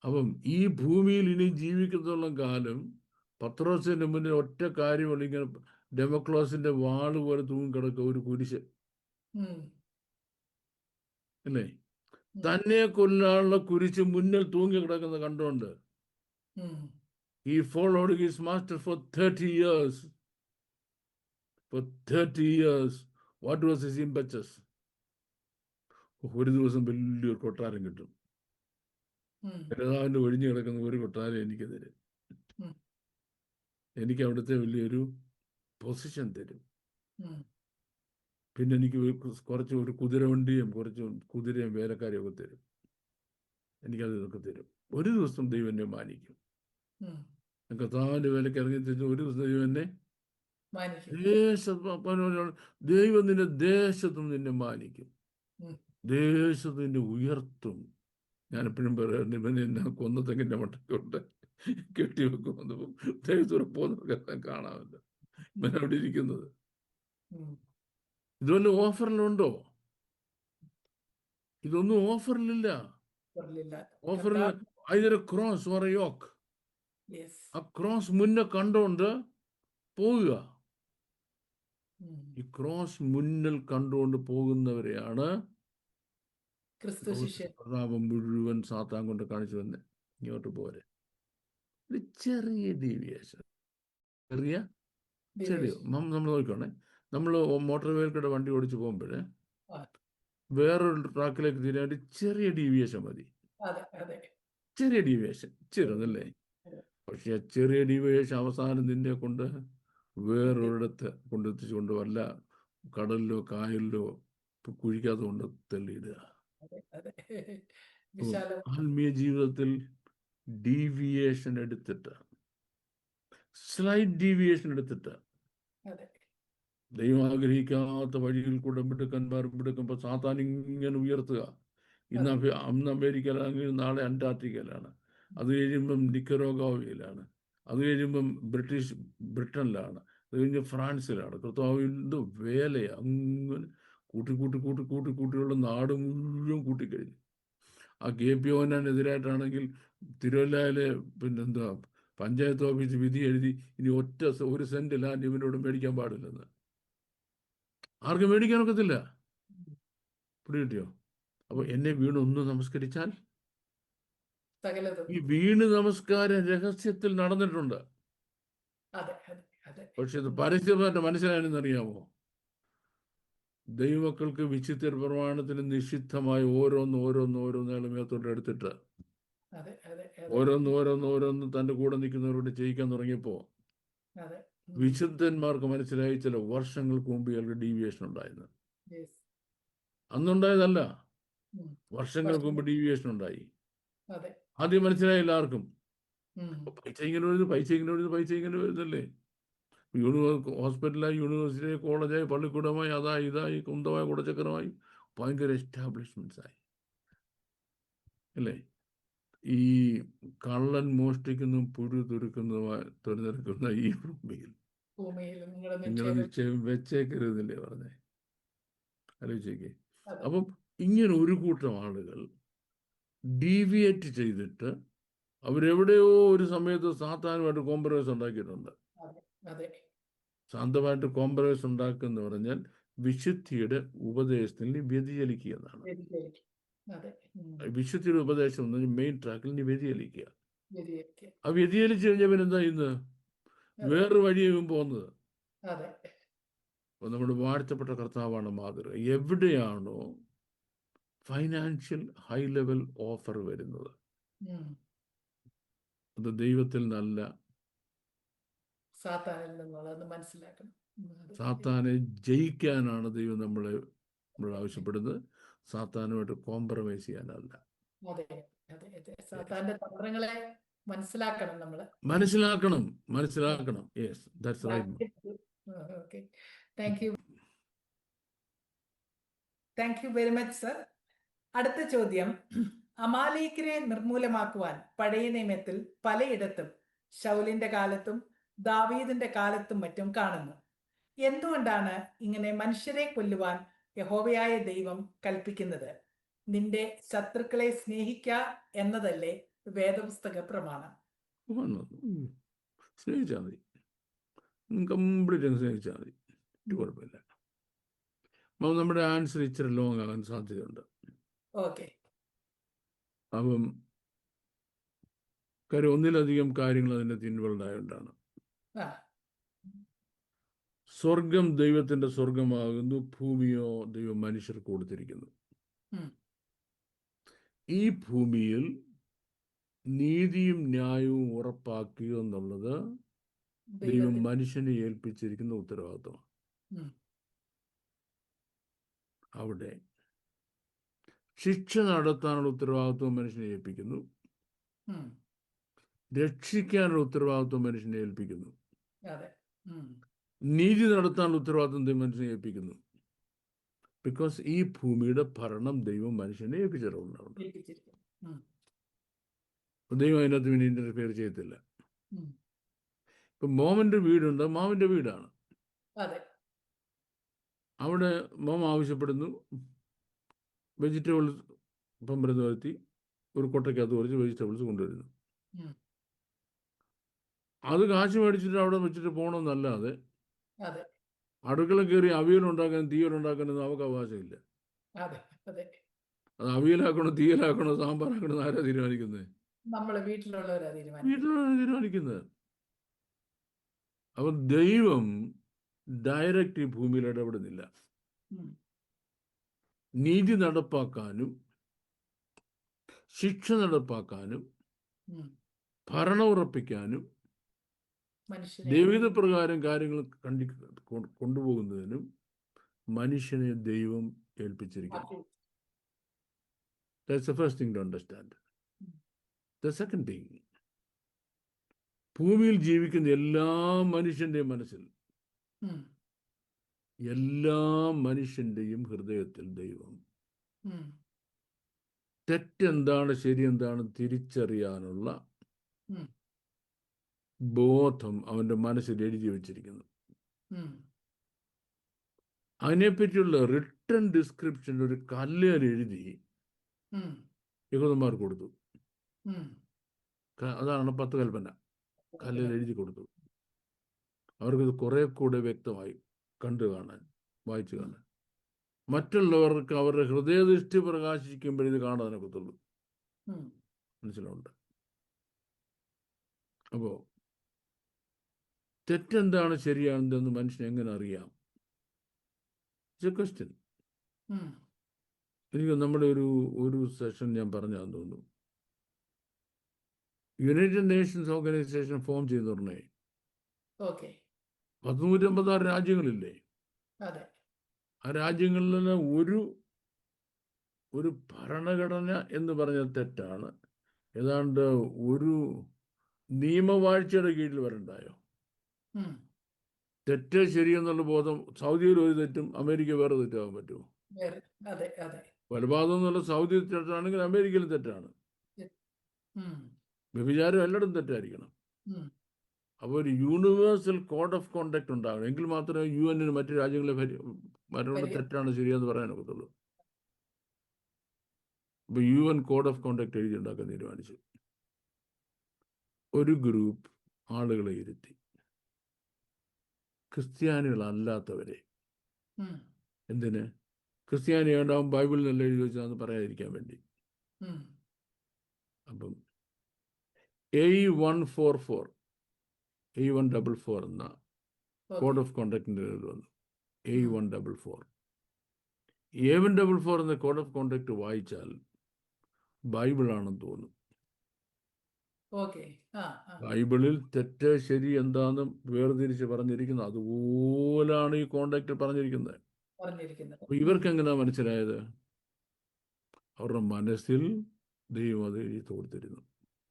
Speaker 2: അപ്പം ഈ ഭൂമിയിൽ ഇനി ജീവിക്കുന്നുള്ള കാലം പത്രോസിന്റെ മുന്നിൽ ഒറ്റ കാര്യമുള്ള, ഇങ്ങനെ ഡെമോക്ലോസിന്റെ വാള് പോലെ തൂങ്ങിക്കിടക്കുക ഒരു കുരിശ്, അല്ലേ? തന്നെ കൊല്ലാനുള്ള കുരിശ് മുന്നിൽ തൂങ്ങി കിടക്കുന്നത് കണ്ടുകൊണ്ട് he followed his master for 30 years. For 30 years, what was his impetus? ഒരു ദിവസം വലിയൊരു കൊട്ടാരം കിട്ടും, രാജാവിന്റെ ഒഴിഞ്ഞു കിടക്കുന്ന ഒരു കൊട്ടാരം എനിക്ക് തരും, എനിക്ക് അവിടുത്തെ വലിയൊരു പൊസിഷൻ തരും, പിന്നെ എനിക്ക് കുറച്ച് ഒരു കുതിരവണ്ടിയും കുറച്ച് കുതിരയും വേലക്കാരെയും ഒക്കെ തരും, എനിക്കത് ഇതൊക്കെ തരും. ഒരു ദിവസം ദൈവം എന്നെ മാനിക്കും. കർത്താവിന്റെ വേലയ്ക്ക് ഇറങ്ങി തിരിച്ച് ഒരു ദിവസം ദൈവം എന്നെ ദൈവം നിന്റെ ദേശത്തും നിന്നെ മാനിക്കും, ദേശത്ത് നിന്നെ ഉയർത്തും. ഞാൻ എപ്പോഴും പറയാറുണ്ട്, ഇവനെ എന്നെ കൊന്നതെങ്കിൻ്റെ മട്ടയ്ക്കൊണ്ട് കെട്ടിവെക്കുമെന്ന് ദൈവത്തോടെ പോകുന്നവർക്കെല്ലാം കാണാമല്ലോ ഇവൻ അവിടെ ഇരിക്കുന്നത്. ഇതുപോലെ ഓഫറിലുണ്ടോ? ഇതൊന്നും ഓഫറിലില്ല. ഓഫറിൽ either a cross or a yoke. ആ ക്രോസ് മുന്നേ കണ്ടുകൊണ്ട് പോവുക. ഈ ക്രോസ് മുന്നിൽ കണ്ടുകൊണ്ട് പോകുന്നവരെയാണ് പ്രതാപം മുഴുവൻ സാത്താൻ കൊണ്ട് കാണിച്ചു തന്നെ. ഇങ്ങോട്ട് പോരെ, ഒരു ചെറിയ ഡീവിയേഷൻ, ചെറിയ നമ്മൾ നോക്കണേ. നമ്മൾ മോട്ടോർ വെഹിക്കിളുടെ വണ്ടി ഓടിച്ച് പോകുമ്പോഴേ വേറൊരു ട്രാക്കിലേക്ക് തിരിയാൻ ഒരു ചെറിയ ഡീവിയേഷൻ മതി. ചെറിയ ഡീവിയേഷൻ, ചെറുതല്ലേ? പക്ഷെ ചെറിയ ഡീവിയേഷൻ അവസാനം നിന്നെ കൊണ്ട് വേറൊരിടത്ത് കൊണ്ടെത്തിച്ചുകൊണ്ട് വല്ല കടലിലോ കായലിലോ കുഴിക്കാതെ കൊണ്ട് തള്ളിയിടുക. ആത്മീയ ജീവിതത്തിൽ ഡീവിയേഷൻ എടുത്തിട്ട്, സ്ലൈറ്റ് ഡീവിയേഷൻ എടുത്തിട്ട് ദൈവം ആഗ്രഹിക്കാത്ത വഴിയിൽ കൂടെ മിടുക്കന്മാർ മിടുക്കുമ്പോൾ സാത്താൻ ഇങ്ങനെ ഉയർത്തുക. അന്ന് അമേരിക്കയിലാണെങ്കിൽ നാളെ അന്റാർട്ടിക്കയിലാണ്, അത് കഴിയുമ്പം നിക്കരോഗാവയിലാണ്, അത് കഴിയുമ്പം ബ്രിട്ടനിലാണ്, അത് കഴിഞ്ഞ് ഫ്രാൻസിലാണ്. കർത്താവിൻ്റെ വേലയെ അങ്ങനെ കൂട്ടിയുള്ള നാട് മുഴുവൻ കൂട്ടിക്കഴിഞ്ഞു. ആ KP യോഹന്നാനെതിരായിട്ടാണെങ്കിൽ തിരുവല്ലയിലെ പിന്നെന്താ പഞ്ചായത്ത് ഓഫീസ് വിധി എഴുതി, ഇനി ഒരു സെന്റ് ലാൻഡ് ഇവനോട് മേടിക്കാൻ പാടില്ലെന്ന്. ആർക്കും മേടിക്കാനൊക്കത്തില്ല. പിടികിട്ടിയോ? അപ്പൊ എന്നെ വീണ് ഒന്ന് നമസ്കരിച്ചാൽ, ഈ വീണ് നമസ്കാരം രഹസ്യത്തിൽ നടന്നിട്ടുണ്ട്. പക്ഷെ ഇത് പരസ്യമായിട്ട് മനസ്സിലായെന്നറിയാമോ? ദൈവമക്കൾക്ക് വിശുദ്ധ പ്രമാണത്തിന് നിഷിദ്ധമായ ഓരോന്നേളം മേത്തോട്ട് എടുത്തിട്ട് ഓരോന്ന് തൻ്റെ കൂടെ നിൽക്കുന്നവരോട് ചെയ്യിക്കാൻ തുടങ്ങിയപ്പോ വിശുദ്ധന്മാർക്ക് മനസ്സിലായി ചില വർഷങ്ങൾക്ക് മുമ്പ് ഇയാൾക്ക് ഡീവിയേഷൻ ഉണ്ടായിരുന്നു. അന്നുണ്ടായതല്ല, വർഷങ്ങൾക്ക് മുമ്പ് ഡീവിയേഷൻ ഉണ്ടായി. ആദ്യം മനസ്സിലായില്ല ആർക്കും. പൈസ ഇങ്ങനെ വരുന്നല്ലേ? ഹോസ്പിറ്റലായി, യൂണിവേഴ്സിറ്റി, കോളേജായി, പള്ളിക്കൂടമായി, അതായി ഇതായി കുന്തമായി കുടച്ചക്രമായി ഭയങ്കര എസ്റ്റാബ്ലിഷ്മെന്റ്സ് ആയി, അല്ലേ? ഈ കള്ളൻ മോഷ്ടിക്കുന്നതും പുഴു തുരുക്കുന്ന ഈ ഭൂമിയിൽ നിങ്ങളുടെ നിശ്ചയം വെച്ചേക്കരുതല്ലേ പറഞ്ഞേ? ആലോചിച്ചേക്കേ. അപ്പം ഇങ്ങനെ ഒരു കൂട്ടം ആളുകൾ ഡീവിയേറ്റ് ചെയ്തിട്ട് അവരെവിടെയോ ഒരു സമയത്ത് സാത്താനുമായിട്ട് കോംപ്രമൈസ് ഉണ്ടാക്കിയിട്ടുണ്ട്. ശാന്തമായിട്ട് കോംപ്രമൈസ് ഉണ്ടാക്കുക എന്ന് പറഞ്ഞാൽ വിശുദ്ധിയുടെ ഉപദേശത്തിൽ വ്യതിചലിക്കുക എന്നാണ്. വിശുദ്ധിയുടെ ഉപദേശം എന്ന് പറഞ്ഞാൽ മെയിൻ ട്രാക്കിൽ നീ വ്യതിചലിക്കുക. ആ വ്യതിചലിച്ചു കഴിഞ്ഞാൽ എന്താ ഇന്ന് വേറൊരു വഴിയും പോകുന്നത്. അപ്പൊ നമ്മുടെ വാഴ്ത്തപ്പെട്ട കർത്താവാണ് മാതൃക. എവിടെയാണോ ഫൈനാൻഷ്യൽ ഹൈ ലെവൽ ഓഫർ വരുന്നത്, അത് ദൈവത്തിൽ നല്ല
Speaker 1: സാത്താനിൽ നിന്നുള്ളത് മനസ്സിലാക്കണം.
Speaker 2: സാത്താനെ ജയിക്കാനാണ് ദൈവം നമ്മൾ ആവശ്യപ്പെടുന്നത്, സാത്താനുമായിട്ട് കോംപ്രമൈസ് ചെയ്യാനല്ല.
Speaker 1: അതെ അതെ അതെ, സാത്താന്റെ തന്ത്രങ്ങളെ മനസ്സിലാക്കണം നമ്മള്.
Speaker 2: മനസ്സിലാക്കണം. Yes, that's right.
Speaker 1: Okay, thank you very much sir. അടുത്ത ചോദ്യം, അമാലേക്കിനെ നിർമൂലമാക്കുവാൻ പഴയ നിയമത്തിൽ പലയിടത്തും ശൗലിന്റെ കാലത്തും ദാവീദിന്റെ കാലത്തും മറ്റും കാണുന്നു. എന്തുകൊണ്ടാണ് ഇങ്ങനെ മനുഷ്യരെ കൊല്ലുവാൻ യഹോവയായ ദൈവം കൽപ്പിക്കുന്നത്? നിന്റെ ശത്രുക്കളെ സ്നേഹിക്ക എന്നതല്ലേ വേദപുസ്തക പ്രമാണം?
Speaker 2: സ്നേഹിച്ചാൽ മതി, കംപ്ലീറ്റ് സ്നേഹിച്ചാൽ മതി, കുഴപ്പമില്ല. നമ്മുടെ ആൻസർ ഇച്ചിരി ലോങ് ആകാൻ സാധ്യതയുണ്ട്.
Speaker 1: ഓക്കെ.
Speaker 2: അപ്പം കാര്യം ഒന്നിലധികം കാര്യങ്ങൾ അതിൻ്റെ ഇൻവോൾവ് ആയതുകൊണ്ടാണ്. സ്വർഗം ദൈവത്തിന്റെ സ്വർഗമാകുന്നു, ഭൂമിയോ ദൈവം മനുഷ്യർക്ക് കൊടുത്തിരിക്കുന്നു. ഈ ഭൂമിയിൽ നീതിയും ന്യായവും ഉറപ്പാക്കുക എന്നുള്ളത് ദൈവം മനുഷ്യനെ ഏൽപ്പിച്ചിരിക്കുന്ന ഉത്തരവാദിത്വമാണ്. അവിടെ ശിക്ഷ നടത്താനുള്ള ഉത്തരവാദിത്വം മനുഷ്യനെ ഏൽപ്പിക്കുന്നു, രക്ഷിക്കാനുള്ള ഉത്തരവാദിത്വം മനുഷ്യനെ ഏൽപ്പിക്കുന്നു, നീതി നടത്താനുള്ള ഉത്തരവാദിത്വം ദൈവം മനുഷ്യനെ ഏൽപ്പിക്കുന്നു. ബിക്കോസ് ഈ ഭൂമിയുടെ ഭരണം ദൈവം മനുഷ്യനെ ഏൽപ്പിച്ചിട്ടുണ്ടാവും. ദൈവം അതിനകത്ത് പിന്നെ ഇന്റർഫിയർ ചെയ്യത്തില്ല. ഇപ്പൊ മോമന്റെ വീടുണ്ട്, മാവിന്റെ വീടാണ്. അവിടെ മോം ആവശ്യപ്പെടുന്നു വെജിറ്റബിൾസ് പമ്പരന്ന് വരുത്തി ഒരു കൊട്ടയ്ക്കകത്ത് കുറച്ച് വെജിറ്റബിൾസ് കൊണ്ടുവരുന്നു. അത് കാശ് മേടിച്ചിട്ട് അവിടെ വെച്ചിട്ട് പോകണമെന്നല്ലാതെ അടുക്കള കയറി അവിയലുണ്ടാക്കാൻ തീയലുണ്ടാക്കാനൊന്നും അവർക്ക് അവകാശമില്ല. അത് അവിയലാക്കണോ തീയലാക്കണോ സാമ്പാറാക്കണോ ആരാ തീരുമാനിക്കുന്നത്? വീട്ടിലുള്ളവരാ തീരുമാനിക്കുന്നത്. അപ്പൊ ദൈവം ഡയറക്റ്റ് ഈ ഭൂമിയിൽ ഇടപെടുന്നില്ല. നീതി നടപ്പാക്കാനും ശിക്ഷ നടപ്പാക്കാനും ഭരണം ഉറപ്പിക്കാനും ദൈവിക പ്രകാരം കാര്യങ്ങൾ കൊണ്ടുപോകുന്നതിനും മനുഷ്യനെ ദൈവം ഏൽപ്പിച്ചിരിക്കുന്നു. That's the first thing to understand. The second thing, ഭൂമിയിൽ ജീവിക്കുന്ന എല്ലാ മനുഷ്യന്റെയും മനസ്സിൽ, എല്ലാ മനുഷ്യന്റെയും ഹൃദയത്തിൽ ദൈവം തെറ്റെന്താണ് ശരിയെന്താണ് തിരിച്ചറിയാനുള്ള ബോധം അവന്റെ മനസ്സിൽ എഴുതി വച്ചിരിക്കുന്നു. അതിനെപ്പറ്റിയുള്ള റിട്ടൺ ഡിസ്ക്രിപ്ഷൻ ഒരു കല്ലേൽ എഴുതി യഹൂദന്മാർക്ക് കൊടുത്തു. അതാണ് 10 കൽപ്പന. കല്ലേൽ എഴുതി കൊടുത്തു. അവർക്കിത് കുറെ കൂടെ വ്യക്തമായി വായിച്ചു കാണാൻ. മറ്റുള്ളവർക്ക് അവരുടെ ഹൃദയദൃഷ്ടി പ്രകാശിക്കുമ്പോൾ ഇത് കാണാനൊക്കത്തുള്ളൂ. മനസ്സിലുണ്ട്. അപ്പോ തെറ്റെന്താണ് ശരിയാണെന്ന് മനുഷ്യൻ എങ്ങനെ അറിയാം? It's A question. എനിക്ക് നമ്മുടെ ഒരു സെഷൻ ഞാൻ പറഞ്ഞാന്ന് തോന്നുന്നു. യുണൈറ്റഡ് നേഷൻസ് ഓർഗനൈസേഷൻ ഫോം ചെയ്തു പറഞ്ഞേ 156 രാജ്യങ്ങളില്ലേ? ആ രാജ്യങ്ങളിലെല്ലാം ഒരു ഭരണഘടന എന്ന് പറഞ്ഞാൽ തെറ്റാണ്. ഏതാണ്ട് ഒരു നിയമവാഴ്ചയുടെ കീഴിൽ വരണ്ടായോ? തെറ്റ് ശരിയെന്നുള്ള ബോധം സൗദിയിൽ ഒരു തെറ്റും അമേരിക്ക വേറെ തെറ്റാകാൻ പറ്റുമോ? കൊലപാതകം എന്നുള്ള സൗദി തെറ്റാണെങ്കിൽ അമേരിക്കയിലും തെറ്റാണ്. വ്യഭിചാരം എല്ലായിടും തെറ്റായിരിക്കണം. അപ്പോൾ ഒരു യൂണിവേഴ്സൽ കോഡ് ഓഫ് കോണ്ടക്ട് ഉണ്ടാകണം. എങ്കിൽ മാത്രമേ UN മറ്റു രാജ്യങ്ങളെ മറ്റുള്ള തെറ്റാണ് ശരിയെന്ന് പറയാനൊക്കത്തുള്ളൂ. അപ്പോൾ UN കോഡ് ഓഫ് കോണ്ടക്ട് എഴുതി ഉണ്ടാക്കാൻ തീരുമാനിച്ചു. ഒരു ഗ്രൂപ്പ് ആളുകളെ ഇരുത്തി, ക്രിസ്ത്യാനികളല്ലാത്തവരെ. എന്തിന്? ക്രിസ്ത്യാനി ഉണ്ടാവും ബൈബിളിൽ നല്ല എഴുതി വെച്ചാന്ന് പറയാതിരിക്കാൻ വേണ്ടി. അപ്പം A144 എന്ന കോഡ് ഓഫ് കോണ്ടക്ടിൻ്റെ വന്നു. A144 എന്ന കോഡ് ഓഫ് കോണ്ടക്ട് വായിച്ചാൽ ബൈബിളാണെന്ന് തോന്നും.
Speaker 1: ഓക്കെ. ആ ആ
Speaker 2: ബൈബിളിൽ തെറ്റ് ശരി എന്താന്ന് വേർതിരിച്ച് പറഞ്ഞിരിക്കുന്നത് അതുപോലാണ് ഈ കോണ്ടാക്ട് പറഞ്ഞിരിക്കുന്നത്.
Speaker 1: പറഞ്ഞിരിക്കുന്നത്.
Speaker 2: അപ്പൊ ഇവർക്ക് എങ്ങനെയാ മനസ്സിലായത്? അവരുടെ മനസ്സിൽ ദൈവം അത് എഴുതി കൊടുത്തിരുന്നു.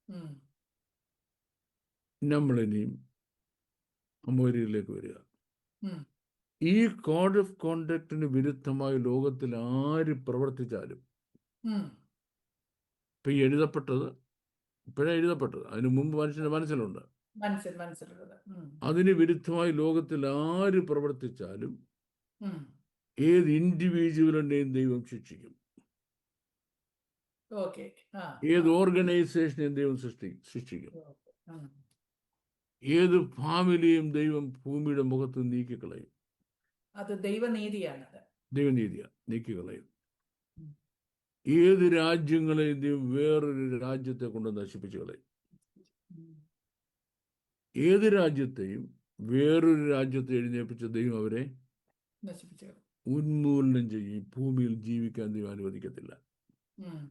Speaker 1: ഉം.
Speaker 2: നമ്മളിനിയും അമോര്യയിലേക്ക് വരിക.
Speaker 1: ഉം.
Speaker 2: ഈ കോഡ് ഓഫ് കോണ്ടക്റ്റിന് വിരുദ്ധമായി ലോകത്തിൽ ആര് പ്രവർത്തിച്ചാലും,
Speaker 1: ഉം.
Speaker 2: ഇപ്പൊ ഈ എഴുതപ്പെട്ടത് ഇപ്പോഴേ എഴുതപ്പെട്ടത്, അതിനു മുമ്പ് മനുഷ്യന്റെ മനസ്സിലുണ്ട്.
Speaker 1: മനസ്സിലുള്ളത്.
Speaker 2: അതിന് വിരുദ്ധമായി ലോകത്തിൽ ആര് പ്രവർത്തിച്ചാലും
Speaker 1: ഉം.
Speaker 2: ഏത് ഇൻഡിവിജ്വലിനെയും ദൈവം ശിക്ഷിക്കും.
Speaker 1: ഓക്കെ. ആ
Speaker 2: ഏത്
Speaker 1: ആ
Speaker 2: ഓർഗനൈസേഷനെയും ദൈവം ശിക്ഷിക്കും.
Speaker 1: ഉം.
Speaker 2: ഏത് ഫാമിലിയും ദൈവം ഭൂമിയുടെ മുഖത്ത് നീക്കിക്കളയും.
Speaker 1: അത് ദൈവനീതിയാണത്.
Speaker 2: ദൈവനീതിയാ, നീക്കിക്കളയും.
Speaker 1: ഉം.
Speaker 2: ഏത് രാജ്യങ്ങളെയും ദൈവം വേറൊരു രാജ്യത്തെ കൊണ്ട് നശിപ്പിച്ചു കളയും.
Speaker 1: ഉം.
Speaker 2: ഏത് രാജ്യത്തെയും വേറൊരു രാജ്യത്തെ എഴുന്നേൽപ്പിച്ച ദൈവം അവരെ
Speaker 1: നശിപ്പിച്ചു.
Speaker 2: ഉന്മൂലനം ചെയ്യും. ഭൂമിയിൽ ജീവിക്കാൻ ദൈവം അനുവദിക്കത്തില്ല.
Speaker 1: ഉം.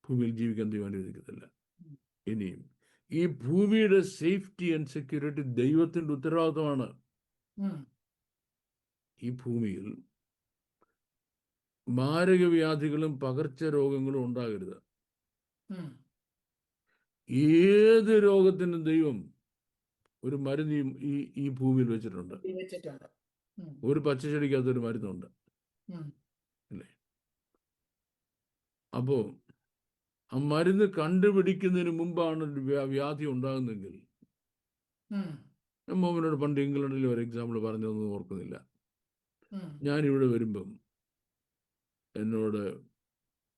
Speaker 2: ഭൂമിയിൽ ജീവിക്കാൻ ദൈവം അനുവദിക്കത്തില്ല.
Speaker 1: ഉം.
Speaker 2: ഇനിയും ഈ ഭൂമിയുടെ സേഫ്റ്റി ആൻഡ് സെക്യൂരിറ്റി ദൈവത്തിന്റെ ഉത്തരവാദിത്തമാണ്.
Speaker 1: ഉം.
Speaker 2: ഈ ഭൂമിയിൽ മാരകവ്യാധികളും പകർച്ചരോഗങ്ങളും ഉണ്ടാകരുത്.
Speaker 1: ഉം.
Speaker 2: ഏത് രോഗത്തിനും ദൈവം ഒരു മരുന്ന് ഈ ഭൂമിയിൽ വെച്ചിട്ടുണ്ട്.
Speaker 1: വെച്ചിട്ടുണ്ട്. ഉം.
Speaker 2: ഒരു പച്ചച്ചെടിക്കകത്തൊരു മരുന്നുണ്ട്,
Speaker 1: ഉം.
Speaker 2: അല്ലേ? അപ്പോ ആ മരുന്ന് കണ്ടുപിടിക്കുന്നതിന് മുമ്പാണ് ഒരു വ്യാധി ഉണ്ടാകുന്നതെങ്കിൽ,
Speaker 1: ഉം.
Speaker 2: മോമനോട് പണ്ട് ഇംഗ്ലണ്ടിൽ ഒരു എക്സാമ്പിൾ പറഞ്ഞതൊന്നും ഓർക്കുന്നില്ല.
Speaker 1: ഉം.
Speaker 2: ഞാനിവിടെ വരുമ്പം എന്നോട്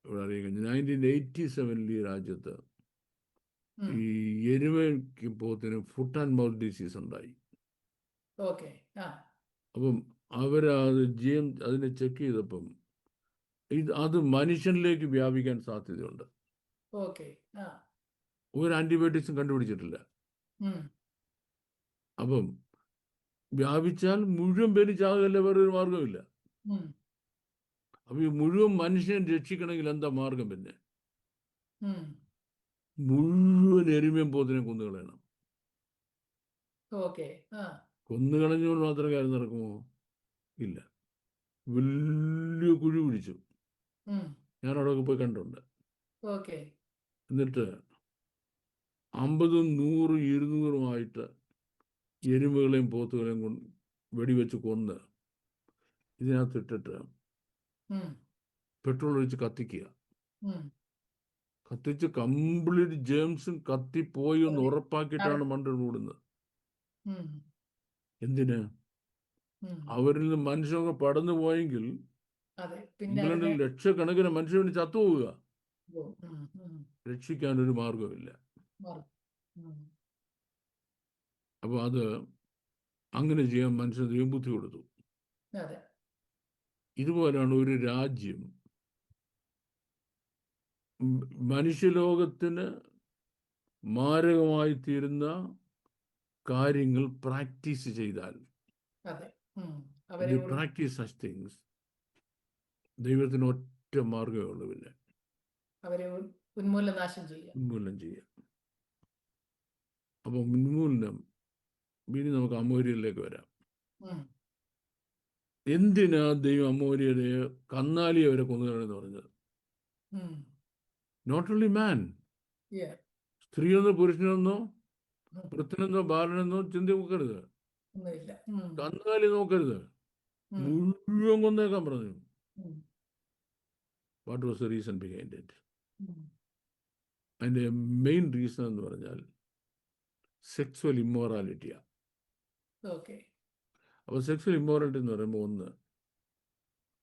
Speaker 2: ഇവിടെ അറിയിക്കുന്നത് 1987 ഈ രാജ്യത്ത്
Speaker 1: ഉം.
Speaker 2: ഈ എരുമയ്ക്ക് പോത്തിന് ഫുട്ട് ആൻഡ് മൗത്ത് ഡിസീസ് ഉണ്ടായി.
Speaker 1: ഓക്കെ. ആ
Speaker 2: അപ്പം അവരത് അതിനെ ചെക്ക് ചെയ്തപ്പം അത് മനുഷ്യനിലേക്ക് വ്യാപിക്കാൻ സാധ്യതയുണ്ട്.
Speaker 1: ഓക്കെ. ആ
Speaker 2: ഒരു ആന്റിബയോട്ടിക്സും കണ്ടുപിടിച്ചിട്ടില്ല.
Speaker 1: ഉം.
Speaker 2: അപ്പം വ്യാപിച്ചാൽ മുഴുവൻ പേര് ചാകുകയല്ലേ, വേറൊരു മാർഗമില്ല.
Speaker 1: ഉം.
Speaker 2: അപ്പൊ ഈ മുഴുവൻ മനുഷ്യനെ രക്ഷിക്കണമെങ്കിൽ എന്താ മാർഗം? പിന്നെ
Speaker 1: ഉം.
Speaker 2: മുഴുവൻ എരുമയും പോത്തിനെ കൊന്നുകളയണം.
Speaker 1: ഓക്കെ. ആ
Speaker 2: കൊന്നുകളഞ്ഞുകൊണ്ട് മാത്രം കാര്യം നടക്കുമോ? ഇല്ല. വലിയ കുഴി പിടിച്ചു.
Speaker 1: ഉം.
Speaker 2: ഞാൻ അവിടെയൊക്കെ പോയി കണ്ടിട്ടുണ്ട്.
Speaker 1: ഓക്കെ.
Speaker 2: എന്നിട്ട് 50, 100, 200 എരുമകളെയും പോത്തുകളെയും കൊണ്ട് വെടിവെച്ച് കൊന്ന് ഇതിനകത്തിട്ടിട്ട്
Speaker 1: ഉം.
Speaker 2: പെട്രോൾ ഒഴിച്ച് കത്തിക്കുക.
Speaker 1: ഉം.
Speaker 2: കത്തിച്ച് കംപ്ലീറ്റ് ജേംസും കത്തിപ്പോയി എന്ന് ഉറപ്പാക്കിയിട്ടാണ് മണ്ണിൽ മൂടുന്നത്.
Speaker 1: ഉം.
Speaker 2: എന്തിന്?
Speaker 1: ഉം.
Speaker 2: അവരിൽ നിന്ന് മനുഷ്യർക്ക് പടന്നു പോയെങ്കിൽ
Speaker 1: അതെ. പിന്നെ
Speaker 2: ഇംഗ്ലണ്ടിൽ ലക്ഷക്കണക്കിന് മനുഷ്യന് ചത്തുപോവുക.
Speaker 1: ഉം. ഉം.
Speaker 2: രക്ഷിക്കാൻ ഒരു മാർഗമില്ല.
Speaker 1: ഉം.
Speaker 2: അപ്പോൾ അത് അങ്ങനെ ചെയ്യാൻ മനുഷ്യന് ദൈവം ബുദ്ധി കൊടുത്തു.
Speaker 1: അതെ.
Speaker 2: ഇതുപോലെയാണ് ഒരു രാജ്യം മനുഷ്യലോകത്തിന് മാരകമായി തീരുന്ന കാര്യങ്ങൾ പ്രാക്ടീസ് ചെയ്താൽ,
Speaker 1: അതെ. അവരെ
Speaker 2: പ്രാക്ടീസ് സച്ച് തിങ്സ്, ദൈവത്തിന് ഒറ്റ മാർഗമേ ഉള്ളൂ, പിന്നെ
Speaker 1: അവരെ ഉന്മൂലനാശം ചെയ്യുക.
Speaker 2: ഉന്മൂലനം ചെയ്യുക. അപ്പോൾ ഉന്മൂലനം ഇനി നമുക്ക് അമോര്യയിലേക്ക് വരാം. എന്തിനാ ദൈവം അമോര്യരെ കന്നാലി അവരെ കൊന്നുകളെന്ന് പറഞ്ഞത്? നോട്ട് ഓൺലി മാൻ, സ്ത്രീയെന്നോ പുരുഷനെന്നോ വൃദ്ധനെന്നോ ബാലനെന്നോ ചിന്ത നോക്കരുത്, കന്നുകാലി നോക്കരുത്, മുഴുവൻ കൊന്നേക്കാൻ പറഞ്ഞു. What was the reason behind it? അതിൻ്റെ മെയിൻ റീസൺ എന്ന് പറഞ്ഞാൽ സെക്സ്വൽ ഇമ്മോറാലിറ്റിയാണ്. അപ്പോൾ സെക്സ്വൽ ഇമ്മോറാലിറ്റി എന്ന് പറയുമ്പോൾ, ഒന്ന്,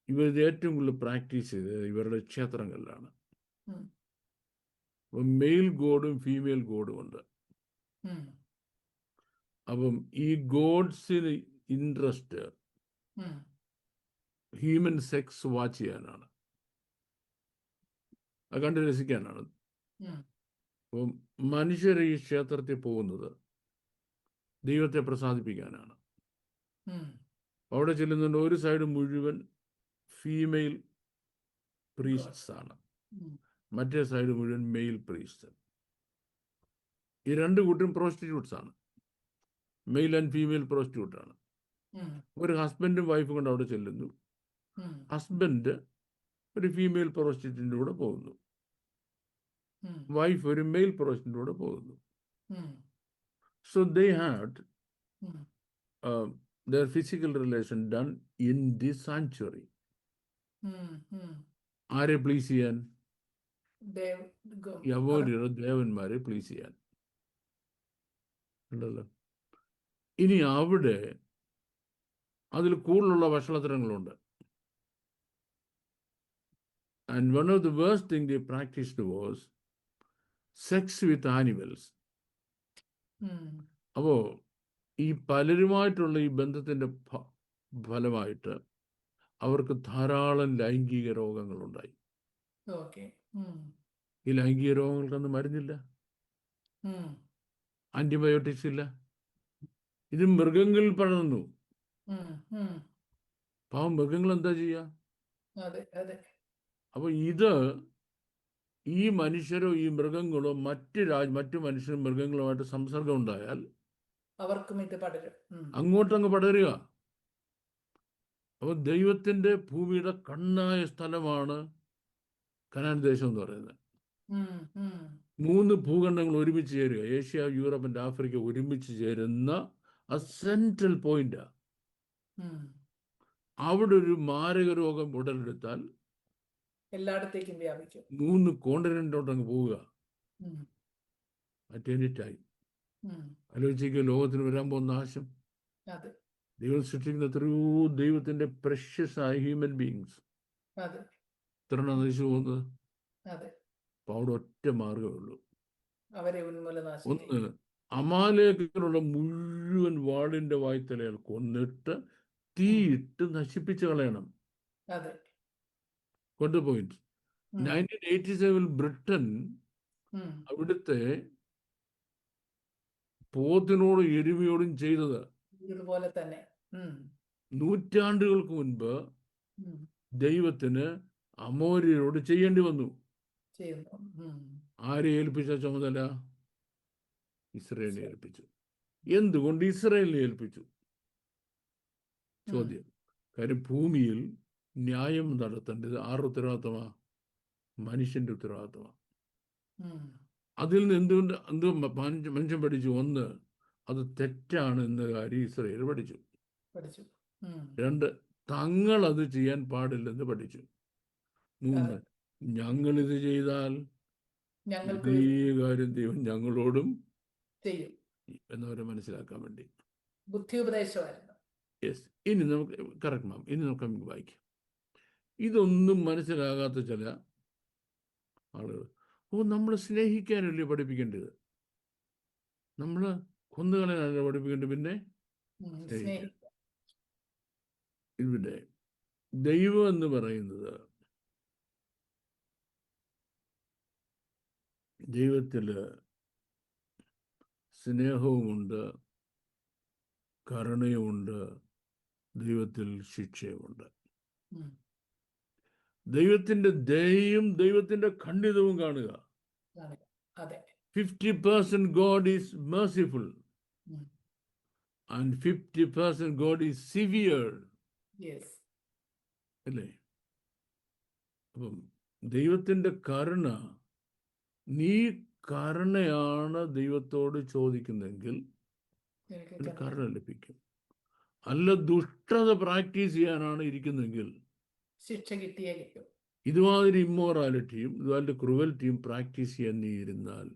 Speaker 2: ഇവർ ഏറ്റവും കൂടുതൽ പ്രാക്ടീസ് ചെയ്തത് ഇവരുടെ ക്ഷേത്രങ്ങളിലാണ്. അപ്പം മെയിൽ ഗോഡും ഫീമെയിൽ ഗോഡും ഉണ്ട്. അപ്പം ഈ ഗോഡ്സിന് ഇൻട്രസ്റ്റ് ഹ്യൂമൻ സെക്സ് വാച്ച് ചെയ്യാനാണ്, അത് കണ്ട് രസിക്കാനാണ്. അപ്പം മനുഷ്യർ ഈ ക്ഷേത്രത്തിൽ പോകുന്നത് ദൈവത്തെ പ്രസാദിപ്പിക്കാനാണ്. അവിടെ ചെല്ലുന്നുണ്ട്, ഒരു സൈഡ് മുഴുവൻ ഫീമെയിൽ പ്രീസ്റ്റ്സ് ആണ്, മറ്റേ സൈഡ് മുഴുവൻ മെയിൽ പ്രീസ്റ്റ്. ഈ രണ്ട് കൂട്ടരും പ്രോസ്റ്റിറ്റ്യൂട്ട്സ് ആണ്, മെയിൽ ആൻഡ് ഫീമെയിൽ പ്രോസ്റ്റിറ്റ്യൂട്ട് ആണ്. ഒരു ഹസ്ബൻഡും വൈഫും കൊണ്ട് അവിടെ ചെല്ലുന്നു. ഹസ്ബൻഡ് ഒരു ഫീമെയിൽ പ്രോസ്റ്റിറ്റ്യൂട്ടിൻ്റെ കൂടെ പോകുന്നു, വൈഫ് ഒരു മെയിൽ പ്രോസ്റ്റിറ്റ്യൂട്ടിൻ്റെ കൂടെ പോകുന്നു. So they had their physical relation done in the sanctuary. ആരെ പ്ലീസ് ചെയ്യാൻ? യവോര്യരുടെ ദേവന്മാരെ പ്ലീസ് ചെയ്യാൻ ഉണ്ടല്ലോ. ഇനി അവിടെ അതിൽ കൂടുതലുള്ള വഷളത്തരങ്ങളുണ്ട്. And one of the worst thing they practiced was sex with animals. അപ്പോ ഈ പലരുമായിട്ടുള്ള ഈ ബന്ധത്തിന്റെ ഫലമായിട്ട് അവർക്ക് ധാരാളം ലൈംഗിക രോഗങ്ങളുണ്ടായി. ഈ ലൈംഗിക രോഗങ്ങൾക്കൊന്നും മരുന്നില്ല, ആന്റിബയോട്ടിക്സ് ഇല്ല. ഇത് മൃഗങ്ങളിൽ പടർന്നു. പാവം മൃഗങ്ങൾ എന്താ ചെയ്യാ? അപ്പൊ ഇത് ഈ മനുഷ്യരോ ഈ മൃഗങ്ങളോ മറ്റു മനുഷ്യരും മൃഗങ്ങളുമായിട്ട് സംസർഗം ഉണ്ടായാൽ
Speaker 1: അവർക്കും ഇത് പടരും,
Speaker 2: അങ്ങോട്ടങ്ങ് പടരുക. അപ്പൊ ദൈവത്തിന്റെ ഭൂമിയുടെ കണ്ണായ സ്ഥലമാണ് കനാൻ ദേശം എന്ന് പറയുന്നത്. 3 ഭൂഖണ്ഡങ്ങൾ ഒരുമിച്ച് ചേരുക, ഏഷ്യ, യൂറോപ്പ് ആൻഡ് ആഫ്രിക്ക ഒരുമിച്ച് ചേരുന്ന സെൻട്രൽ പോയിന്റാ. അവിടെ ഒരു മാരക രോഗം ഉടലെടുത്താൽ
Speaker 1: എല്ലായിടത്തേക്കും വ്യാപിക്കും.
Speaker 2: 3 കോണ്ടിനെന്റോട്ടങ്ങ് പോവുക അറ്റ് എനി ടൈം. ആലോചിക്കുക, ലോകത്തിന് വരാൻ പോകുന്ന നാശം. ദൈവം സൃഷ്ടിക്കുന്ന എത്രയോ ദൈവത്തിന്റെ പ്രഷ്യസ് ആയ ഹ്യൂമൻ ബീങ്സ് എത്ര നശിച്ചു പോകുന്നത്. അപ്പൊ അവിടെ ഒറ്റ മാർഗമേ ഉള്ളൂ. ഒന്ന്, അമാലേഖിലുള്ള മുഴുവൻ വാളിന്റെ വായ്ത്തലകൾ കൊന്നിട്ട് തീയിട്ട് നശിപ്പിച്ചു കളയണം. കൊണ്ട് പോയിന്റ് 1987 ബ്രിട്ടൻ അവിടുത്തെ പോത്തിനോടും എരുമയോടും ചെയ്തത്
Speaker 1: ഇതുപോലെ തന്നെ
Speaker 2: നൂറ്റാണ്ടുകൾക്ക് മുൻപ് ദൈവത്തിന് അമോര്യരോട് ചെയ്യേണ്ടി വന്നു. ആരെ ഏൽപ്പിച്ച ചുമതല? ഇസ്രായേലിനെ ഏൽപ്പിച്ചു. എന്തുകൊണ്ട് ഇസ്രായേലിനെ ഏൽപ്പിച്ചു? ചോദ്യം. കാര്യം ഭൂമിയിൽ ന്യായം നടത്തേണ്ടത് ആരുടെ ഉത്തരവാദിത്തമാ? മനുഷ്യന്റെ ഉത്തരവാദിത്തമാണ്. അതിൽ നിന്ന് മനുഷ്യൻ പഠിച്ചു? ഒന്ന്, അത് തെറ്റാണ് എന്ന കാര്യം ഇസ്രായേൽ പഠിച്ചു. 2, തങ്ങൾ അത് ചെയ്യാൻ പാടില്ലെന്ന് പഠിച്ചു. 3, ഞങ്ങളിത് ചെയ്താൽ ഇതേ കാര്യം ദൈവം ഞങ്ങളോടും ചെയ്യും എന്നവരെ മനസ്സിലാക്കാൻ വേണ്ടി
Speaker 1: ബുദ്ധി ഉപദേശമായിരുന്നു.
Speaker 2: യെസ്. ഇനി നമുക്ക് കറക്റ്റ് മാം, ഇനി നമുക്ക് വായിക്കാം. ഇതൊന്നും മനസ്സിലാകാത്ത ചില ആളുകൾ, നമ്മൾ സ്നേഹിക്കാനല്ലേ പഠിപ്പിക്കേണ്ടത്, നമ്മൾ കൊന്നുകളയാനല്ലേ പഠിപ്പിക്കേണ്ടത്, പിന്നെ ഇവിടെ ദൈവം എന്ന് പറയുന്നത് ദൈവത്തില് സ്നേഹവുമുണ്ട്, കരുണയുമുണ്ട്, ദൈവത്തിൽ ശിക്ഷയുമുണ്ട്. ദൈവത്തിന്റെ ദയയും ദൈവത്തിന്റെ ഖണ്ഡിതവും കാണുക. 50% God is merciful and 50% God is severe. അല്ലേ? അപ്പം ദൈവത്തിന്റെ കരുണ, നീ കരുണയാണ് ദൈവത്തോട് ചോദിക്കുന്നെങ്കിൽ കരുണ ലഭിക്കും. അല്ല ദുഷ്ടത പ്രാക്ടീസ് ചെയ്യാനാണ് ഇരിക്കുന്നെങ്കിൽ
Speaker 1: ശിക്ഷ കിട്ടിയേ കിട്ടും.
Speaker 2: ഇതുമാതിരി ഇമ്മോറാലിറ്റിയും ഇതുമാതിരി ക്രൂവൽറ്റിയും പ്രാക്ടീസ് ചെയ്യാൻ നീ ഇരുന്നാൽ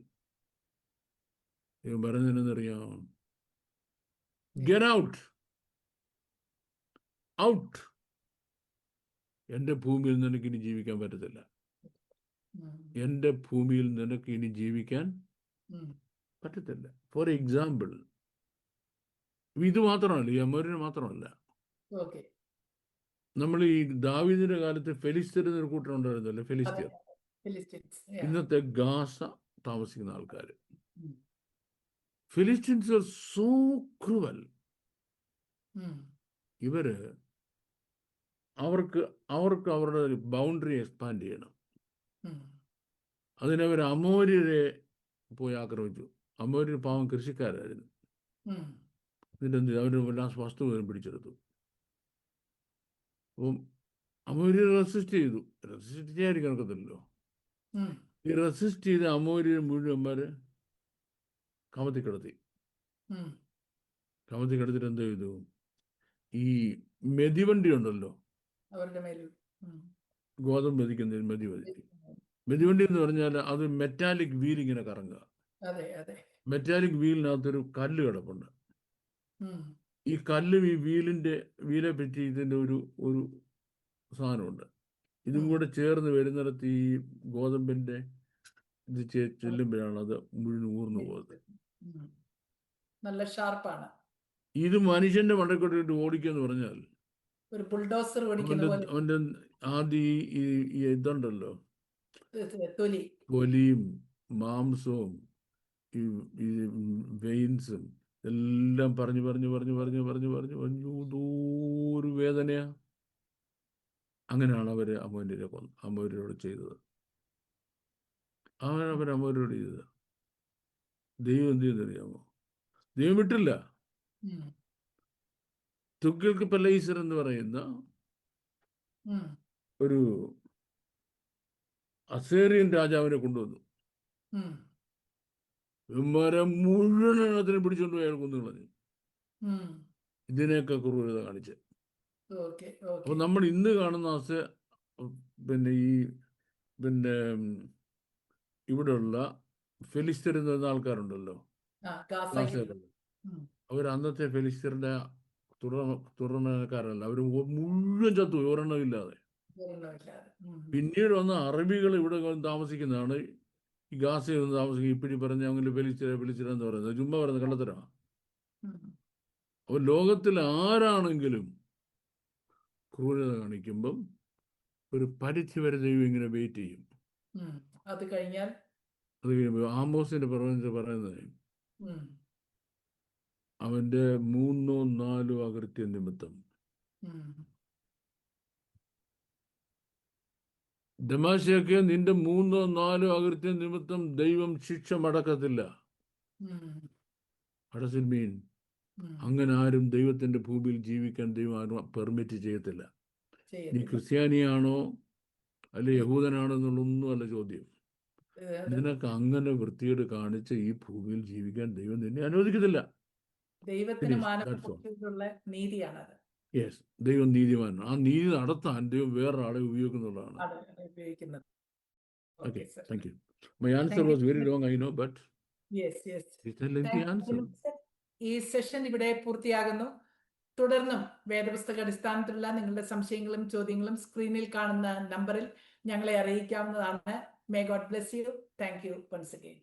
Speaker 2: ദൈവം പറഞ്ഞതെന്നറിയാം, ഗെറ്റ് ഔട്ട്, ഔട്ട്. എൻ്റെ ഭൂമിയിൽ നിനക്ക് ഇനി ജീവിക്കാൻ പറ്റത്തില്ല. എൻ്റെ ഭൂമിയിൽ നിനക്ക് ഇനി ജീവിക്കാൻ പറ്റത്തില്ല. ഫോർ എക്സാമ്പിൾ, ഇത് മാത്രമല്ല, ഈ അമോര്യന് മാത്രമല്ല, നമ്മൾ ഈ ദാവീദിന്റെ കാലത്ത് ഫെലിസ്ത്യർ എന്നൊരു കൂട്ടം ഉണ്ടായിരുന്നല്ലോ, ഫെലിസ്ത്യർ. ഇന്നത്തെ ഗാസ താമസിക്കുന്ന ആൾക്കാർ. ഫിലിസ്റ്റീൻസ് ആർ സോ ക്രൂവൽ. ഇവര് അവർക്ക് അവരുടെ ബൗണ്ടറി എക്സ്പാൻഡ് ചെയ്യണം. അതിനവർ അമോര്യരെ പോയി ആക്രമിച്ചു. അമോര്യർ പാവം കൃഷിക്കാരായിരുന്നു. എന്നിട്ട് എന്ത് ചെയ്തു? അവരെല്ലാം വസ്തു മുഴുവൻ പിടിച്ചെടുത്തു. അപ്പം അമോര്യർ റെസിസ്റ്റ് ചെയ്തു. റെസിസ്റ്റ് ചെയ്യാതിരിക്കാൻ ഒക്കത്തില്ലല്ലോ. ഈ റെസിസ്റ്റ് ചെയ്ത് അമോര്യർ മുഴുവന്മാർ കമത്തി കിടത്തി. കമത്തി കിടത്തിട്ട് എന്ത് ചെയ്തു? ഈ മെതിവണ്ടി ഉണ്ടല്ലോ,
Speaker 1: അവരുടെ മേൽ
Speaker 2: ഗോതമ്പ് മെതിക്കുന്നതിന് മെതിവണ്ടി എന്ന് പറഞ്ഞാൽ അത് മെറ്റാലിക് വീൽ ഇങ്ങനെ കറങ്ങുക. മെറ്റാലിക് വീലിനകത്തൊരു കല്ല് കിടപ്പുണ്ട്. ഈ കല്ലും ഈ വീലെ പറ്റി ഇതിൻ്റെ ഒരു സാധനമുണ്ട്. ഇതും കൂടെ ചേർന്ന് വരുന്നിടത്ത് ഈ ഗോതമ്പിന്റെ ഇത് ചെല്ലുമ്പോഴാണ് അത് മുഴുവൻ ഊർന്നു പോകുന്നത്.
Speaker 1: നല്ല ഷാർപ്പാണ്.
Speaker 2: ഇത് മനുഷ്യന്റെ മണ്ടക്കൊണ്ടിട്ട് ഓടിക്കാന്ന് പറഞ്ഞാൽ
Speaker 1: ഒരു ബുൾഡോസർ
Speaker 2: അവന്റെ ആദ്യം ഈ ഇതുണ്ടല്ലോ, തൊലിയും മാംസവും ഈ വെയിൻസും എല്ലാം പറഞ്ഞു ഒരു വേദനയാ. അങ്ങനെയാണ് അവര് അമോര്യരോട് ചെയ്തത്. അമോര്യരോട് ചെയ്തത്. ദൈവം എന്ത് ചെയ്യുന്നറിയാമോ? ദൈവം വിട്ടില്ല. തുഗ്ലക്ക് പലൈസർ എന്ന് പറയുന്ന ഒരു അസേറിയൻ രാജാവിനെ കൊണ്ടുവന്നു. ഇവന്മാരെ മുഴുവൻ എണ്ണത്തിനെ പിടിച്ചോണ്ട് പോയി അയാൾ കൊന്നു കളഞ്ഞു. ഇതിനെയൊക്കെ ക്രൂരത കാണിച്ച്. അപ്പൊ നമ്മൾ ഇന്ന് കാണുന്ന ഇവിടെയുള്ള ഫെലിസ്തീൻ എന്ന് പറയുന്ന ആൾക്കാരുണ്ടല്ലോ, അവർ അന്നത്തെ ഫെലിസ്തീന്റെ തുടർന്നക്കാരല്ല. അവർ മുഴുവൻ ചത്തുപോയി, ഒരെണ്ണമില്ലാതെ. പിന്നീട് വന്ന അറബികൾ ഇവിടെ താമസിക്കുന്നതാണ്. ഈ ഗാസയിൽ നിന്ന് താമസിക്കുക. ഇപ്പിടി പറഞ്ഞ അങ്ങനെ ഫെലിസ്തീൻ പറയുന്നത് ചുമ്മാ പറയുന്നത് കള്ളത്തരമാണ്. അപ്പോൾ ലോകത്തിൽ ആരാണെങ്കിലും ക്രൂരത കാണിക്കുമ്പം ഒരു പരിധി വരെ ദൈവം ഇങ്ങനെ വെയിറ്റ് ചെയ്യും.
Speaker 1: അത്
Speaker 2: കഴിയുമ്പോൾ ആമോസിന്റെ പ്രവചനത്തിൽ പറയുന്നത് അവന്റെ 3 or 4 അകൃത്യ നിമിത്തം ദമാശയൊക്കെ നിന്റെ 3 or 4 അകൃത്യ നിമിത്തം ദൈവം ശിക്ഷ മടക്കത്തില്ല. മീൻ അങ്ങനെ ആരും ദൈവത്തിന്റെ ഭൂമിയിൽ ജീവിക്കാൻ ദൈവം ആരും പെർമിറ്റ് ചെയ്യത്തില്ല. നീ ക്രിസ്ത്യാനിയാണോ അല്ലെ യഹൂദനാണോ എന്നുള്ളൊന്നും അല്ല ചോദ്യം. നിനക്ക് അങ്ങനെ വൃത്തിയോട് കാണിച്ച് ഈ ഭൂമിയിൽ ജീവിക്കാൻ ദൈവം നിന്നെ അനുവദിക്കത്തില്ല.
Speaker 1: നീതിയാണത്.
Speaker 2: യെസ്, ദൈവം നീതിമാൻ. ആ നീതി നടത്താൻ ദൈവം വേറൊരാളെ ഉപയോഗിക്കുന്നുള്ളതാണ്. Okay, thank you. My answer was very long, I know, but it's a lengthy answer.
Speaker 1: ഈ സെഷൻ ഇവിടെ പൂർത്തിയാകുന്നു. തുടർന്നും വേദപുസ്തക അടിസ്ഥാനത്തിലുള്ള നിങ്ങളുടെ സംശയങ്ങളും ചോദ്യങ്ങളും സ്ക്രീനിൽ കാണുന്ന നമ്പറിൽ ഞങ്ങളെ അറിയിക്കാവുന്നതാണ്. May God bless you. Thank you once again.